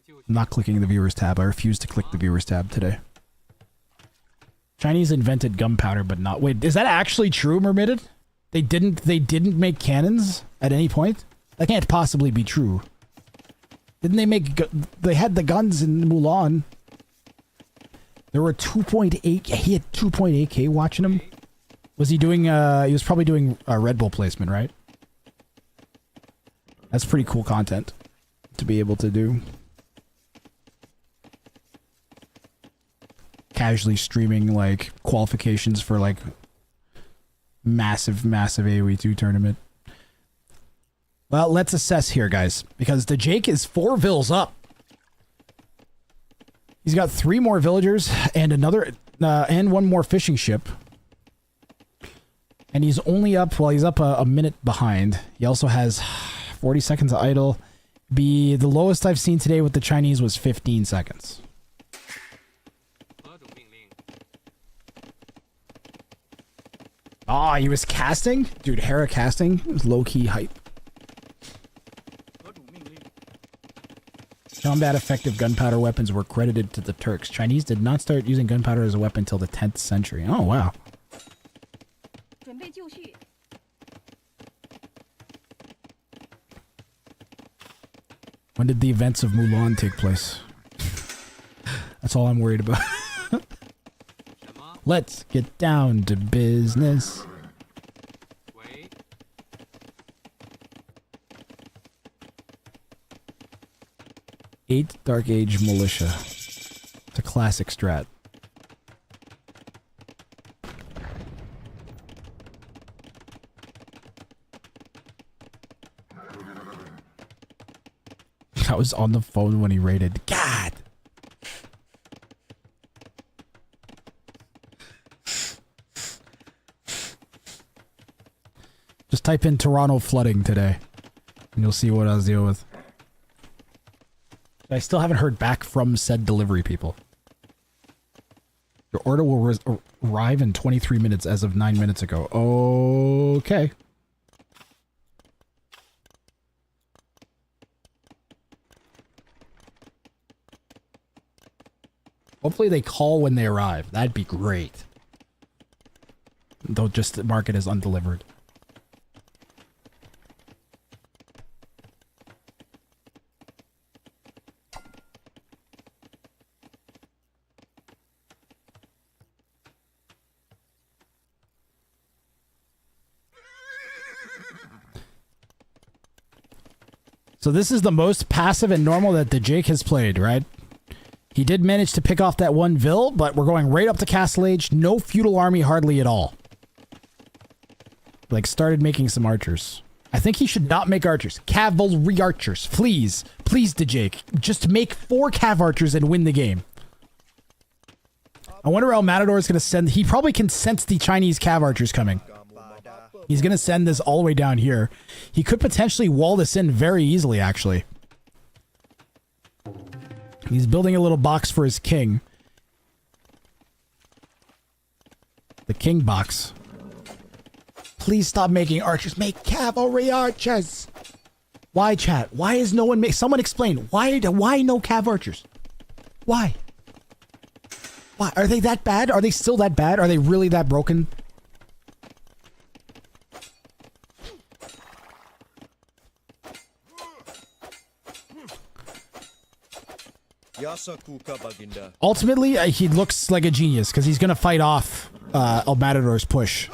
I'm not clicking the viewers tab. I refuse to click the viewers tab today. Chinese invented gunpowder, but not... Wait, is that actually true, Mermitted? They didn't make cannons at any point? That can't possibly be true. Didn't they make... They had the guns in Mulan. There were 2.8... He had 2.8k watching him. Was he doing... he was probably doing Red Bull placement, right? That's pretty cool content to be able to do. Casually streaming, like, qualifications for, like, massive AoE 2 tournament. Well, let's assess here, guys. Because the Jake is 4 vills up. He's got 3 more villagers and another and 1 more fishing ship. And he's only up, well, he's up a minute behind. He also has 40 seconds idle. The lowest I've seen today with the Chinese was 15 seconds. Ah, he was casting? Dude, Hera casting was low-key hype. Combat effective gunpowder weapons were credited to the Turks. Chinese did not start using gunpowder as a weapon until the 10th century. Oh, wow. When did the events of Mulan take place? That's all I'm worried about. Let's get down to business. Eighth Dark Age Militia. It's a classic strat. I was on the phone when he raided. God! Just type in Toronto flooding today, and you'll see what I was dealing with. I still haven't heard back from said delivery people. Your order will arrive in 23 minutes as of 9 minutes ago. Okay. Hopefully they call when they arrive. That'd be great. They'll just mark it as undelivered. So this is the most passive and normal that the Jake has played, right? He did manage to pick off that 1 Vil, but we're going right up to Castle Age. No feudal army hardly at all. Like, started making some archers. I think he should not make archers. Cavalry archers. Please. Please, the Jake. Just make 4 cav archers and win the game. I wonder how Matador is going to send... He probably can sense the Chinese cav archers coming. He's going to send this all the way down here. He could potentially wall this in very easily, actually. He's building a little box for his king. The king box. Please stop making archers. Make cavalry archers. Why, chat? Why is no one... Someone explain. Why no cav archers? Why? Why? Are they that bad? Are they still that bad? Are they really that broken? Ultimately, he looks like a genius because he's going to fight off El Matador's push.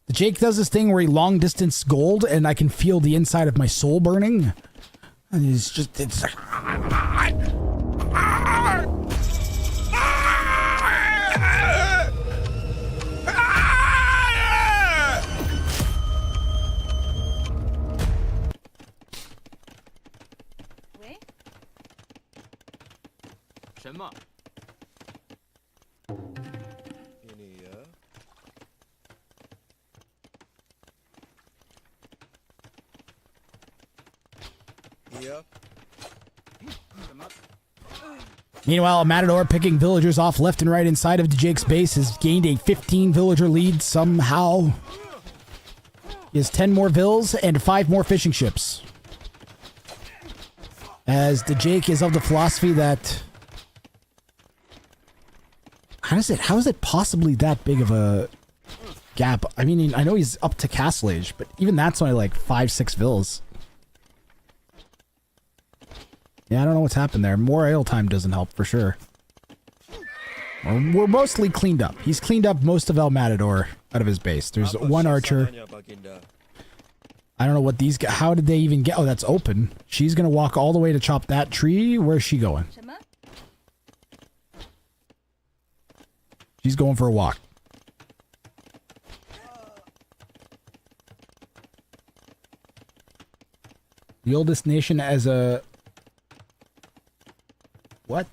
The Jake does this thing where he long distance gold and I can feel the inside of my soul burning. And he's just... It's like... Meanwhile, Matador picking villagers off left and right inside of the Jake's base has gained a 15 villager lead somehow. He has 10 more vills and 5 more fishing ships. As the Jake is of the philosophy that... How is it possibly that big of a gap? I mean, I know he's up to Castle Age, but even that's only like 5-6 vills. Yeah, I don't know what's happened there. More idle time doesn't help, for sure. We're mostly cleaned up. He's cleaned up most of El Matador out of his base. There's 1 archer. I don't know what these guys... How did they even get... Oh, that's open. She's going to walk all the way to chop that tree. Where's she going? She's going for a walk. The oldest nation as a... What?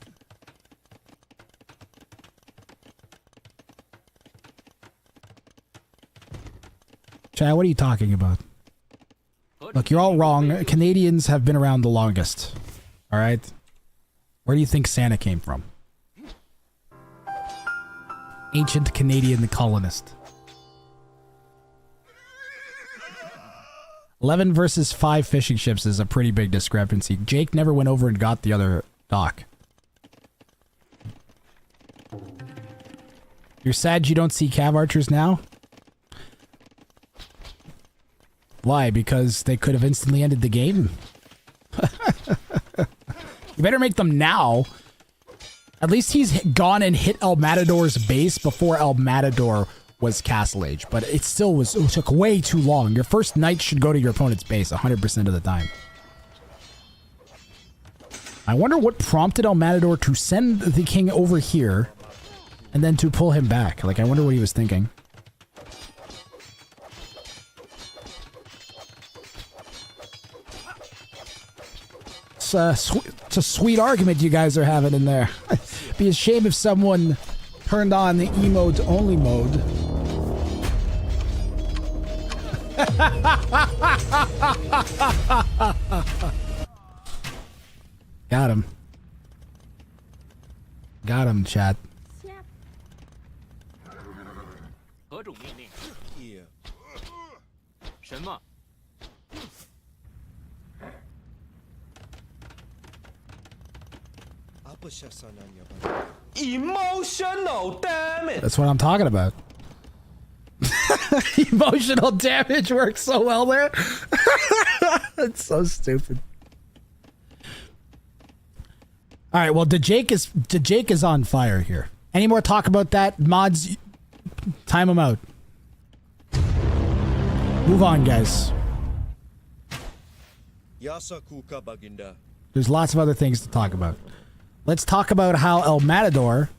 Chad, what are you talking about? Look, you're all wrong. Canadians have been around the longest. All right? Where do you think Santa came from? Ancient Canadian colonist. 11 versus 5 fishing ships is a pretty big discrepancy. Jake never went over and got the other dock. You're sad you don't see cav archers now? Why? Because they could have instantly ended the game? You better make them now. At least he's gone and hit El Matador's base before El Matador was Castle Age. But it still it took way too long. Your first knight should go to your opponent's base 100% of the time. I wonder what prompted El Matador to send the king over here and then to pull him back. Like, I wonder what he was thinking. It's a sweet argument you guys are having in there. Be a shame if someone turned on the emotes only mode. Got him. Got him, chat. 何种命令？什么？ Emotional, damn it! That's what I'm talking about. Emotional damage works so well there. It's so stupid. All right, well, the Jake is on fire here. Any more talk about that? Mods, time them out. Move on, guys. There's lots of other things to talk about. Let's talk about how El Matador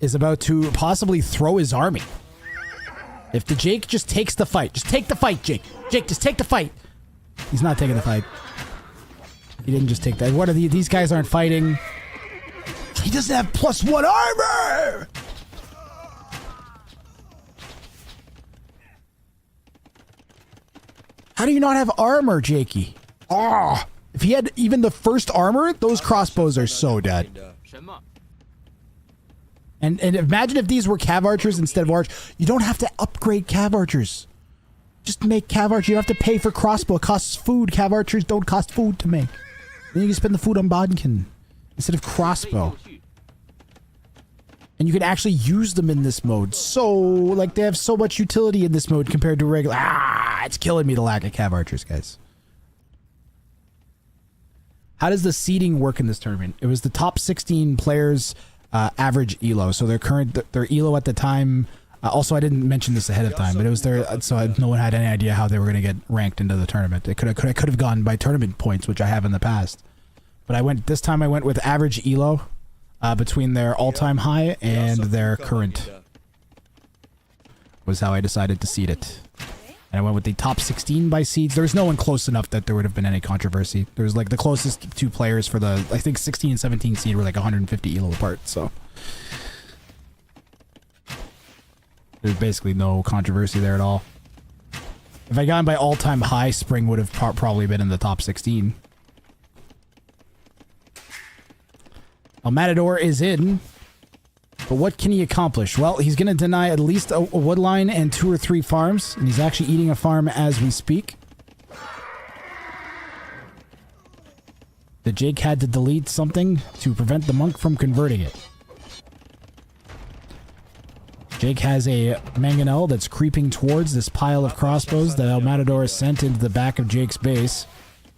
is about to possibly throw his army. If the Jake just takes the fight, just take the fight, Jake. Jake, just take the fight. He's not taking the fight. He didn't just take that. What are these guys aren't fighting? He doesn't have +1 armor. How do you not have armor, Jakey? Ah. If he had even the first armor, those crossbows are so dead. And imagine if these were cav archers instead of arch. You don't have to upgrade cav archers. Just make cav archers. You don't have to pay for crossbow. It costs food. Cav archers don't cost food to make. Then you can spend the food on bodkin instead of crossbow. And you can actually use them in this mode. So, like, they have so much utility in this mode compared to regular. Ah, it's killing me, the lack of cav archers, guys. How does the seeding work in this tournament? It was the top 16 players average elo. So their elo at the time. Also, I didn't mention this ahead of time, but it was their. So no one had any idea how they were going to get ranked into the tournament. It could have gone by tournament points, which I have in the past. But this time I went with average elo between their all-time high and their current. Was how I decided to seed it. And I went with the top 16 by seeds. There's no one close enough that there would have been any controversy. There was like the closest two players for the, I think 16 and 17 seed were like 150 elo apart. So there's basically no controversy there at all. If I gone by all-time high, Spring would have probably been in the top 16. El Matador is in. But what can he accomplish? Well, he's going to deny at least a wood line and 2 or 3 farms. And he's actually eating a farm as we speak. The Jake had to delete something to prevent the monk from converting it. Jake has a mangonel that's creeping towards this pile of crossbows that El Matador has sent into the back of Jake's base.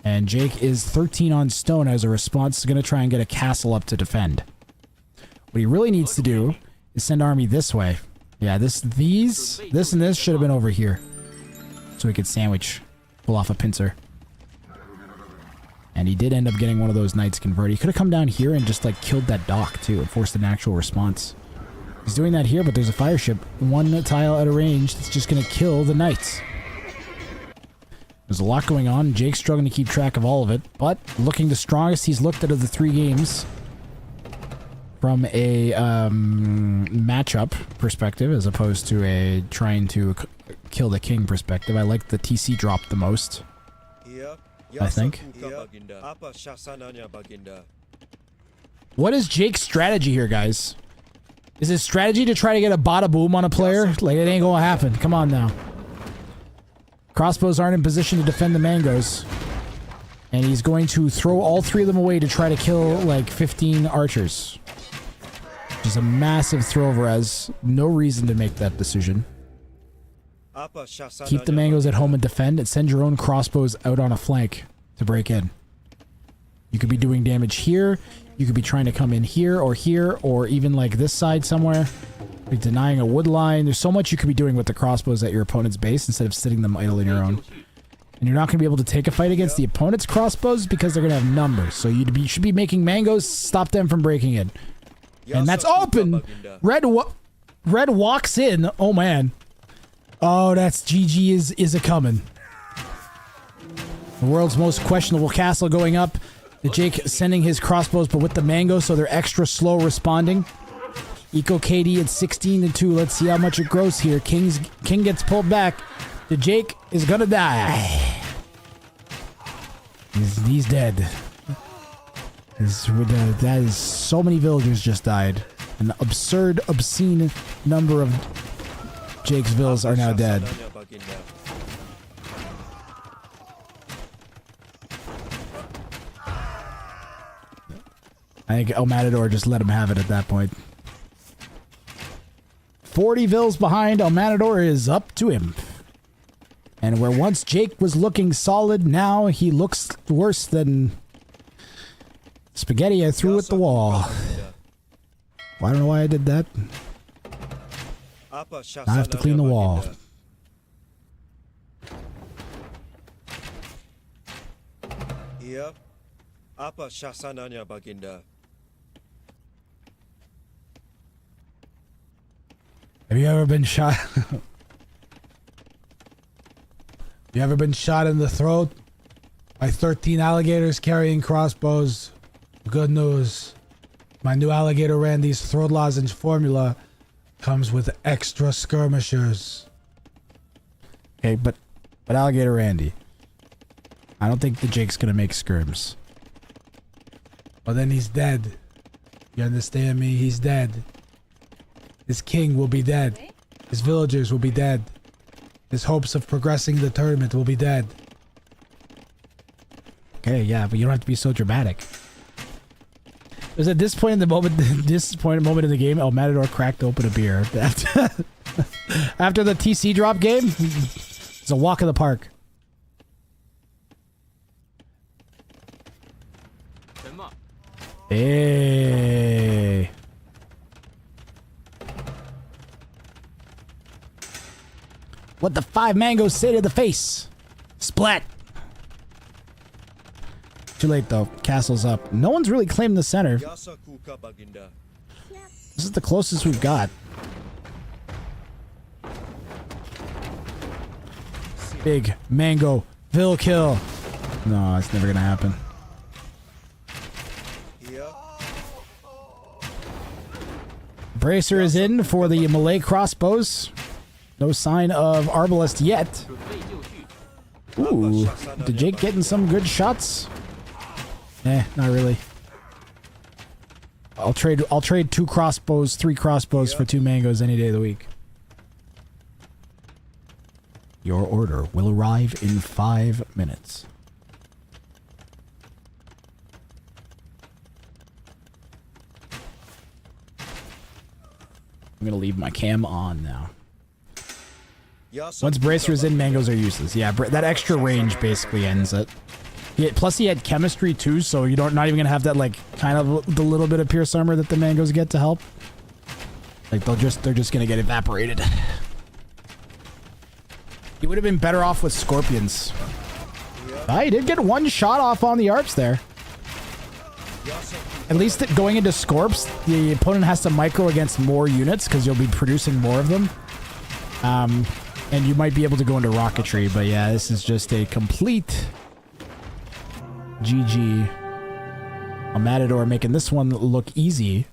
And Jake is 13 on stone as a response. He's going to try and get a castle up to defend. What he really needs to do is send army this way. Yeah, this and this should have been over here. So he could pull off a pincer. And he did end up getting one of those knights converted. He could have come down here and just like killed that dock too and forced an actual response. He's doing that here, but there's a fire ship 1 tile out of range that's just going to kill the knights. There's a lot going on. Jake's struggling to keep track of all of it, but looking the strongest he's looked out of the 3 games. From a matchup perspective, as opposed to a trying to kill the king perspective. I like the TC drop the most. I think. What is Jake's strategy here, guys? Is his strategy to try to get a bada boom on a player? Like, it ain't gonna happen. Come on now. Crossbows aren't in position to defend the mangoes. And he's going to throw all 3 of them away to try to kill, like, 15 archers. Which is a massive throw over as no reason to make that decision. Keep the mangoes at home and defend, and send your own crossbows out on a flank to break in. You could be doing damage here. You could be trying to come in here, or even like this side somewhere. Like denying a wood line. There's so much you could be doing with the crossbows at your opponent's base instead of sitting them idle in your own. And you're not going to be able to take a fight against the opponent's crossbows because they're going to have numbers. So you should be making mangoes stop them from breaking in. And that's open. Red walks in. Oh man. Oh, that's GG is a coming. The world's most questionable castle going up. The Jake sending his crossbows, but with the mango, so they're extra slow responding. Eco KD at 16-2. Let's see how much it grows here. King gets pulled back. The Jake is gonna die. He's dead. That is so many villagers just died. An absurd, obscene number of Jake's villas are now dead. I think El Matador just let him have it at that point. 40 vills behind, El Matador is up to him. And where once Jake was looking solid, now he looks worse than spaghetti I threw at the wall. Well, I don't know why I did that. I have to clean the wall. Have you ever been shot? Have you ever been shot in the throat by 13 alligators carrying crossbows? Good news. My new Alligator Randy's throat lozenge formula comes with extra skirmishers. Okay, but Alligator Randy, I don't think the Jake's gonna make skirms. Well, then he's dead. You understand me? He's dead. His king will be dead. His villagers will be dead. His hopes of progressing the tournament will be dead. Okay, yeah, but you don't have to be so dramatic. It was at this point in the moment, in the game, El Matador cracked open a beer. After the TC drop game, it's a walk in the park. Hey. What the 5 mangoes say to the face? Splat. Too late though. Castle's up. No one's really claimed the center. This is the closest we've got. Big mango Vill kill. No, it's never gonna happen. Bracer is in for the Malay crossbows. No sign of Arbalest yet. Ooh, did Jake getting some good shots? Eh, not really. I'll trade 2 crossbows, 3 crossbows for 2 mangoes any day of the week. Your order will arrive in 5 minutes. I'm gonna leave my cam on now. Once Bracer is in, mangoes are useless. Yeah, that extra range basically ends it. Yeah, plus he had chemistry too, so you don't not even gonna have that like kind of the little bit of pierce armor that the mangoes get to help. Like they're just gonna get evaporated. He would have been better off with scorpions. Ah, he did get 1 shot off on the ARPs there. At least going into Scorps, the opponent has to micro against more units because you'll be producing more of them. And you might be able to go into rocketry, but yeah, this is just a complete GG. A Matador making this one look easy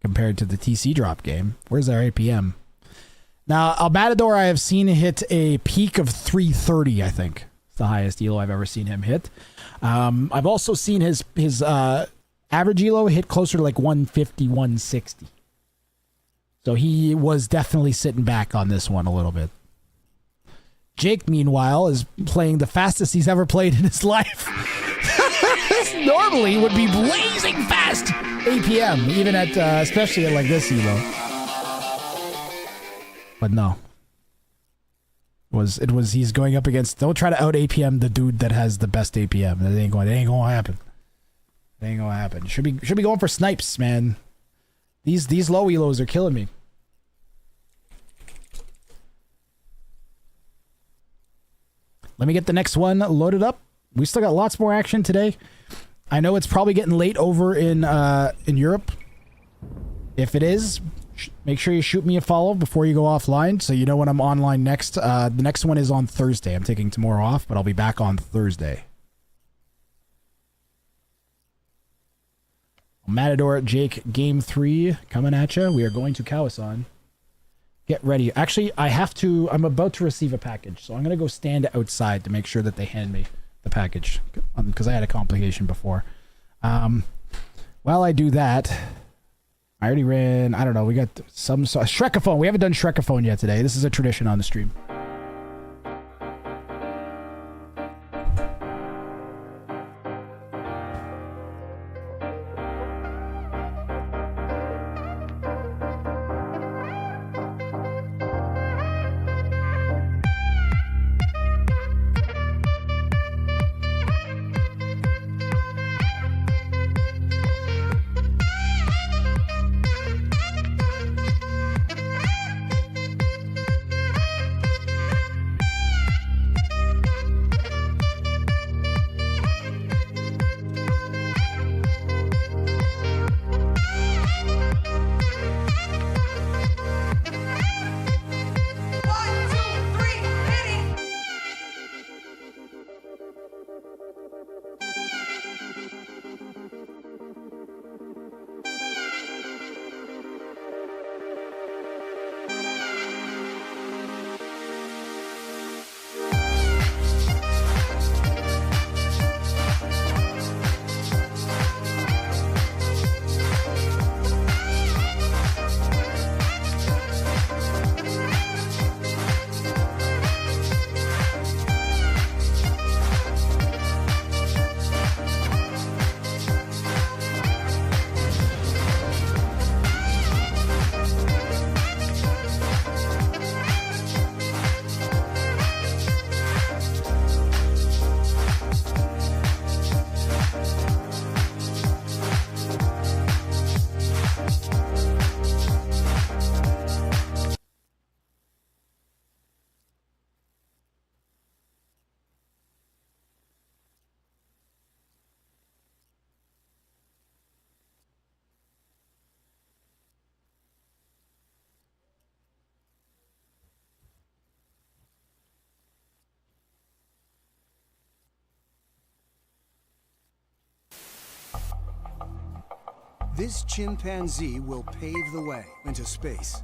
compared to the TC drop game. Where's our APM? Now, a Matador I have seen hit a peak of 330, I think. It's the highest elo I've ever seen him hit. I've also seen his average elo hit closer to like 150, 160. So he was definitely sitting back on this one a little bit. Jake, meanwhile, is playing the fastest he's ever played in his life. Normally would be blazing fast APM, even at especially at like this elo. But no. It was he's going up against, don't try to out APM the dude that has the best APM. That ain't going to happen. It ain't gonna happen. Should be going for snipes, man. These low elos are killing me. Let me get the next one loaded up. We still got lots more action today. I know it's probably getting late over in Europe. If it is, make sure you shoot me a follow before you go offline so you know when I'm online next. The next one is on Thursday. I'm taking tomorrow off, but I'll be back on Thursday. Matador Jake Game 3 coming at you. We are going to Kawasan. Get ready. Actually, I'm about to receive a package, so I'm going to go stand outside to make sure that they hand me the package, because I had a complication before. While I do that, I already ran, I don't know, we got some Shrekaphone. We haven't done Shrekaphone yet today. This is a tradition on the stream. This chimpanzee will pave the way into space.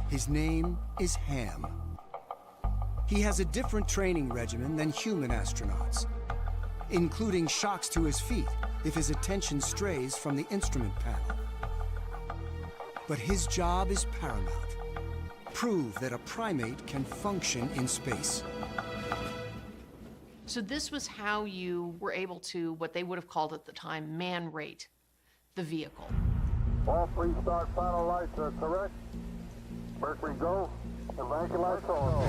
His name is Ham. He has a different training regimen than human astronauts, including shocks to his feet if his attention strays from the instrument panel. But his job is paramount. Prove that a primate can function in space. So this was how you were able to, what they would have called at the time, man-rate the vehicle. All three start final lights are correct. Mercury go. Evacuate lights on.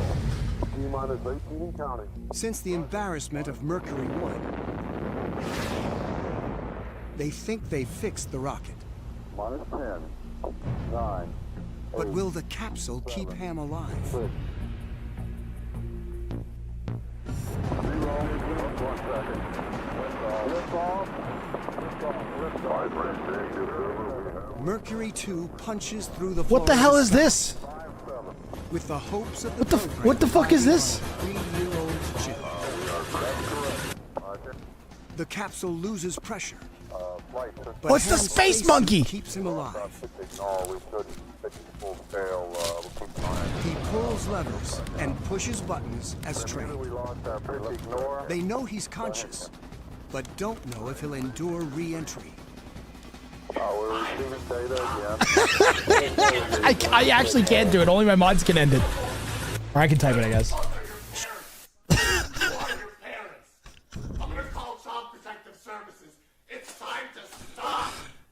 T-minus 18 and counting. Since the embarrassment of Mercury 1, they think they fixed the rocket. Minus 10, 9, But will the capsule keep Ham alive? 6. 0, 1 second. Lift off. Lift off. Mercury 2 punches through the What the hell is this? with the hopes of the What the fuck is this? 3-year-old Jim. The capsule loses pressure But What's the Ham's space spacesuit monkey? keeps him alive. Ignore, we shouldn't. It's full scale, we'll keep trying. He pulls levers and pushes buttons as trained. We lost our bridge. Ignore. They know he's conscious, but don't know if he'll endure re-entry. We're receiving data again. I actually can't do it. Only my mods can end it. Or I can type it, I guess.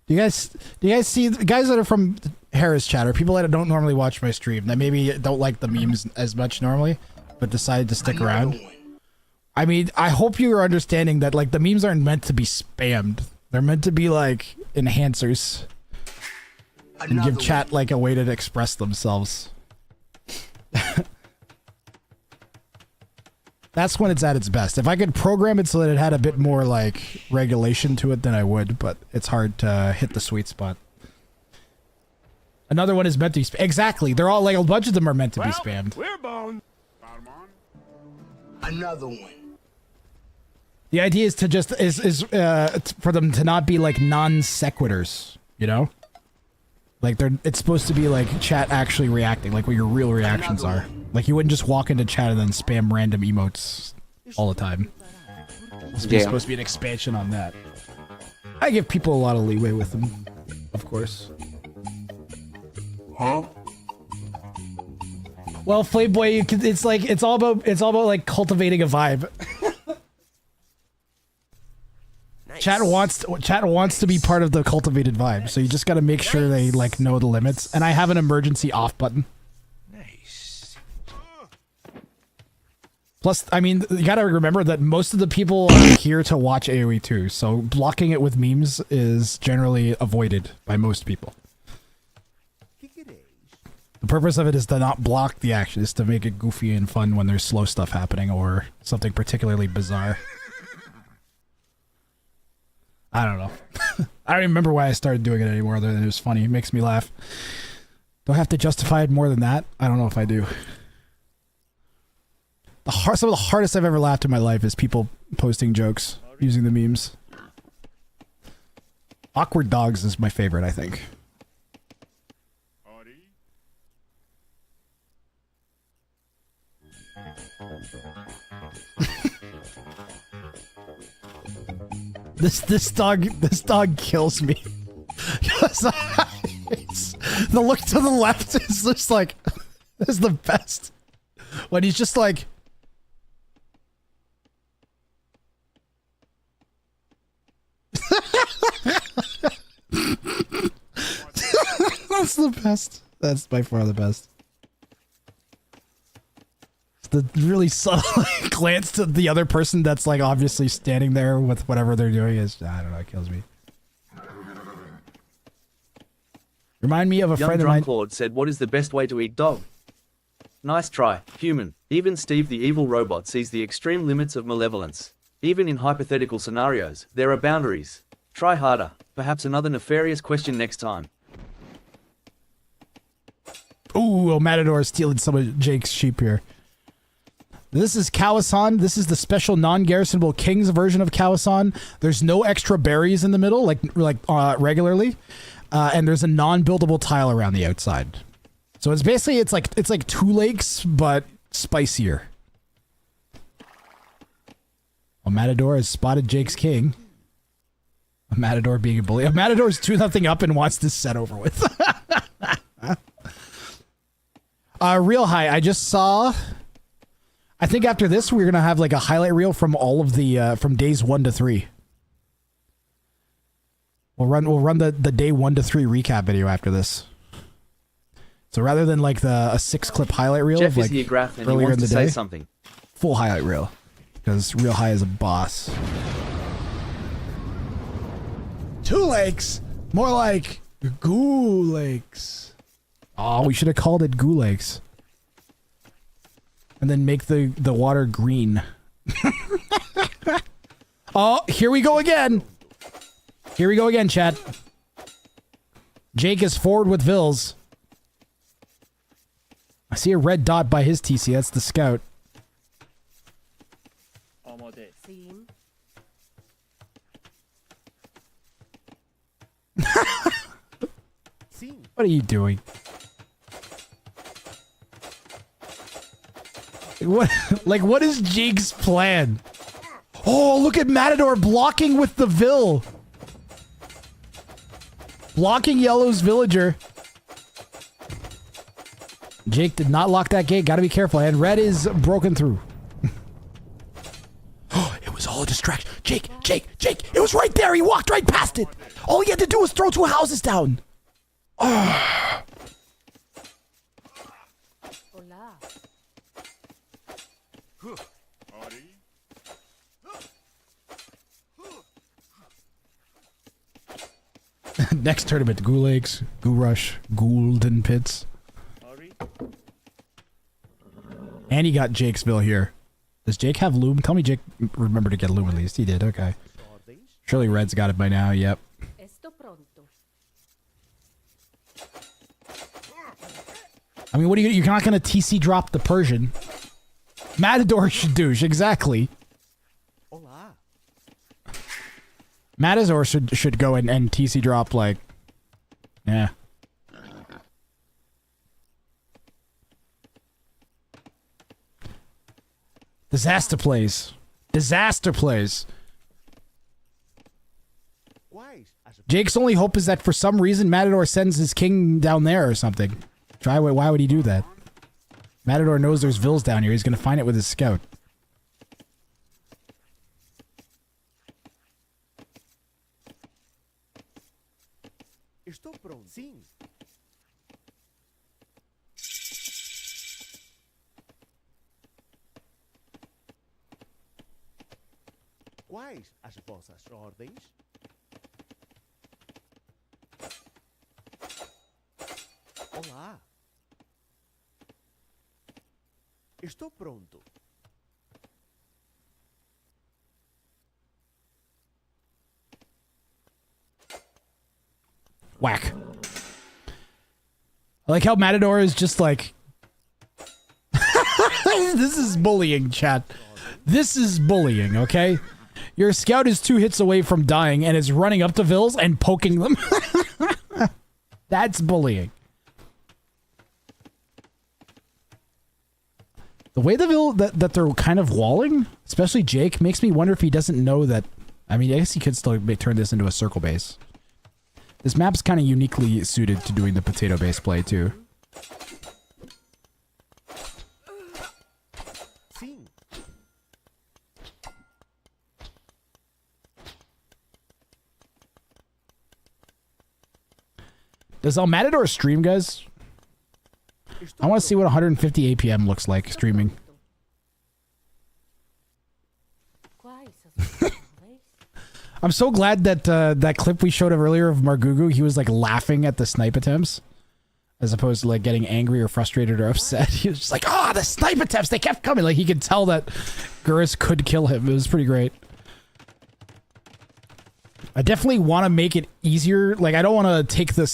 Do you guys see the guys that are from Harris chatter, people that don't normally watch my stream, that maybe don't like the memes as much normally, but decided to stick around? I mean, I hope you are understanding that like the memes aren't meant to be spammed. They're meant to be like enhancers and give chat like a way to express themselves. That's when it's at its best. If I could program it so that it had a bit more like regulation to it, then I would, but it's hard to hit the sweet spot. Another one is meant to be exactly. They're all like a bunch of them are meant to be spammed. We're boned. Another one. The idea is to just for them to not be like non sequiturs, you know? Like it's supposed to be like chat actually reacting, like what your real reactions are. Like you wouldn't just walk into chat and then spam random emotes all the time. It's supposed to be an expansion on that. I give people a lot of leeway with them, of course. Huh? Well, Playboy, it's all about like cultivating a vibe. Nice. Chat wants to be part of the cultivated vibe, so you just got to make sure they like know the limits. And I have an emergency off button. Nice. Plus, I mean, you got to remember that most of the people are here to watch AoE too, so blocking it with memes is generally avoided by most people. The purpose of it is to not block the action, is to make it goofy and fun when there's slow stuff happening or something particularly bizarre. I don't know. I don't even remember why I started doing it anymore, other than it was funny. It makes me laugh. Do I have to justify it more than that? I don't know if I do. Some of the hardest I've ever laughed in my life is people posting jokes using the memes. Awkward dogs is my favorite, I think. This dog kills me. The look to the left is just like is the best. When he's just like that's the best. That's by far the best. The really subtle glance to the other person that's like obviously standing there with whatever they're doing is, I don't know, it kills me. Remind me of a friend of mine. Claude said, "What is the best way to eat dog?" Nice try, human. Even Steve the evil robot sees the extreme limits of malevolence. Even in hypothetical scenarios, there are boundaries. Try harder. Perhaps another nefarious question next time. Ooh, Matador is stealing some of Jake's sheep here. This is Kawasan. This is the special non-garrisonable King's version of Kawasan. There's no extra berries in the middle, like regularly, and there's a non-buildable tile around the outside. So it's basically it's like Two Lakes but spicier. A Matador has spotted Jake's King. A Matador being a bully. A Matador's 2-0 up and wants this set over with. Real high. I just saw. I think after this, we're gonna have like a highlight reel from all of the from days 1 to 3. We'll run the day 1 to 3 recap video after this. So rather than like a 6-clip highlight reel Jeff of like is here, Graf, and he earlier in wants the to say day, something. full highlight reel because Real High is a boss. 2 Lakes, more like Goo Lakes. Oh, we should have called it Goo Lakes. And then make the water green. Oh, here we go again. Here we go again, chat. Jake is forward with Vils. I see a red dot by his TC. That's the scout. What are you doing? What is Jake's plan? Oh, look at Matador blocking with the Vil. Blocking Yellow's villager. Jake did not lock that gate. Gotta be careful. And Red is broken through. Oh, it was all a distraction. Jake. It was right there. He walked right past it. All he had to do was throw 2 houses down. Oh. Next tournament, Gulags, Goo Rush, Golden Pits. And he got Jakesville here. Does Jake have Loom? Tell me Jake remember to get Loom at least. He did, okay. Surely Red's got it by now, yep. I mean, what are you're not going to TC drop the Persian. Matador should douche, exactly. Matador should go and TC drop, like, yeah. Disaster plays. Disaster plays. Jake's only hope is that for some reason Matador sends his king down there or something. Why would he do that? Matador knows there's Vils down here. He's going to find it with his scout. Estou pronto. Sim. Quais as vossas ordens? Olá. Estou pronto. Whack. I like how Matador is just like... This is bullying, chat. This is bullying, okay? Your scout is 2 hits away from dying and is running up to Vils and poking them. That's bullying. The way that they're kind of walling, especially Jake, makes me wonder if he doesn't know that... I mean, I guess he could still turn this into a circle base. This map's kind of uniquely suited to doing the potato-based play, too. Does Matador stream, guys? I want to see what 150 APM looks like streaming. I'm so glad that that clip we showed of earlier of Margugu, he was like laughing at the snipe attempts as opposed to like getting angry or frustrated or upset. He was just like, "Ah, the snipe attempts, they kept coming." Like he could tell that Gurus could kill him. It was pretty great. I definitely want to make it easier. Like I don't want to take the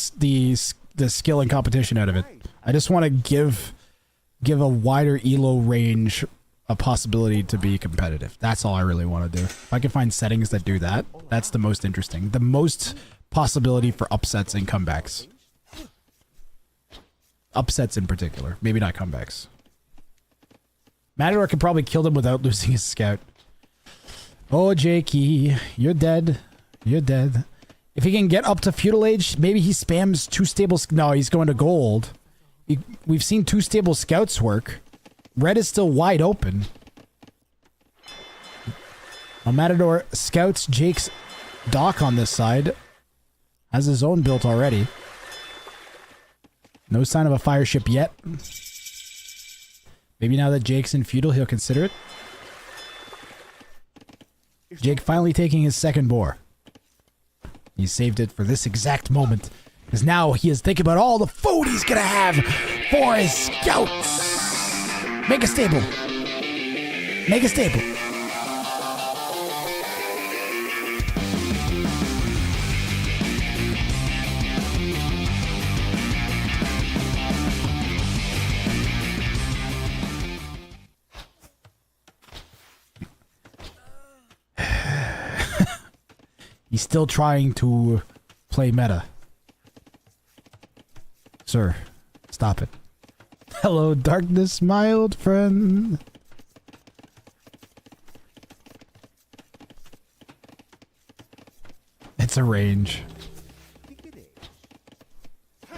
skill and competition out of it. I just want to give a wider elo range a possibility to be competitive. That's all I really want to do. If I can find settings that do that, that's the most interesting. The most possibility for upsets and comebacks. Upsets in particular. Maybe not comebacks. Matador could probably kill them without losing his scout. Oh, Jakey, you're dead. You're dead. If he can get up to feudal age, maybe he spams 2 stable... No, he's going to gold. We've seen 2 stable scouts work. Red is still wide open. Well, Matador scouts Jake's dock on this side. Has his own built already. No sign of a fire ship yet. Maybe now that Jake's in feudal, he'll consider it. Jake finally taking his second boar. He saved it for this exact moment. Because now he is thinking about all the food he's going to have for his scouts. Make a stable. Make a stable. He's still trying to play meta. Sir, stop it. Hello, darkness, my old friend. It's a range.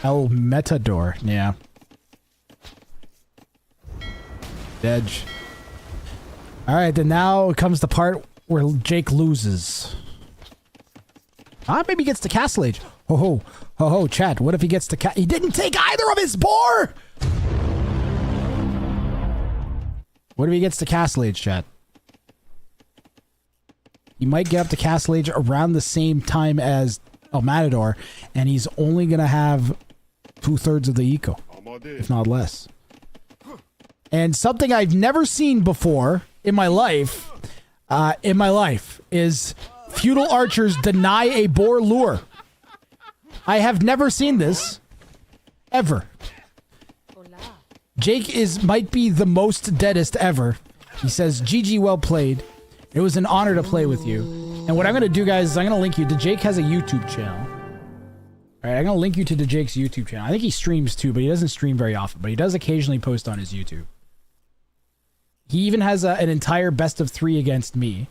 El Metador, yeah. Edge. Alright, then now comes the part where Jake loses. Maybe he gets to Castle Age. Ho ho, ho ho, chat. What if he gets to he didn't take either of his boar! What if he gets to Castle Age, chat? He might get up to Castle Age around the same time as El Matador, and he's only gonna have 2/3 of the eco, if not less. And something I've never seen before in my life, is feudal archers deny a boar lure. I have never seen this, ever. Jake might be the most deadest ever. He says, GG, well played. It was an honor to play with you. And what I'm going to do, guys, is I'm going to link you. Jake has a YouTube channel. All right, I'm going to link you to Jake's YouTube channel. I think he streams too, but he doesn't stream very often. But he does occasionally post on his YouTube. He even has an entire best of 3 against me.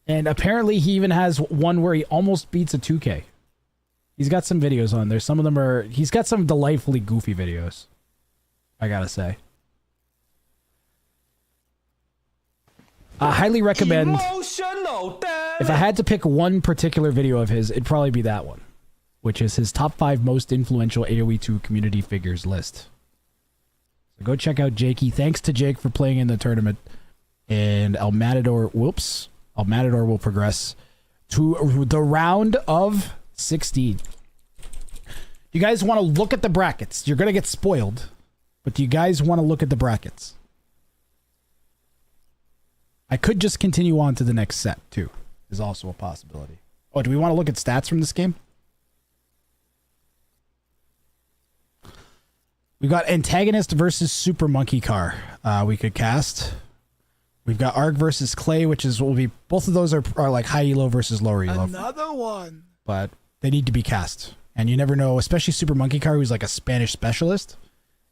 And apparently he even has one where he almost beats a 2K. He's got some videos on there. Some of them are... He's got some delightfully goofy videos, I gotta say. I highly recommend... If I had to pick one particular video of his, it'd probably be that one, which is his top 5 most influential AoE 2 community figures list. So go check out Jakey. Thanks to Jake for playing in the tournament. And El Matador... Whoops. El Matador will progress to the round of 16. You guys want to look at the brackets? You're going to get spoiled. But do you guys want to look at the brackets? I could just continue on to the next set, too. Is also a possibility. Oh, do we want to look at stats from this game? We got Antagonist versus Super Monkey Car. We could cast. We've got Arg versus Clay, which is will be both of those are like high elo versus lower elo. Another one. But they need to be cast. And you never know, especially Super Monkey Car, who's like a Spanish specialist.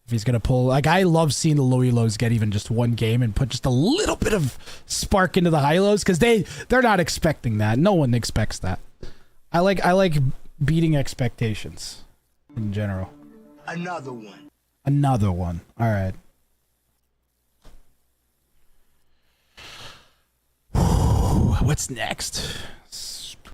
If he's gonna pull, like, I love seeing the low elos get even just one game and put just a little bit of spark into the high elos, because they're not expecting that. No one expects that. I like beating expectations in general. Another one. Another one. All right. What's next?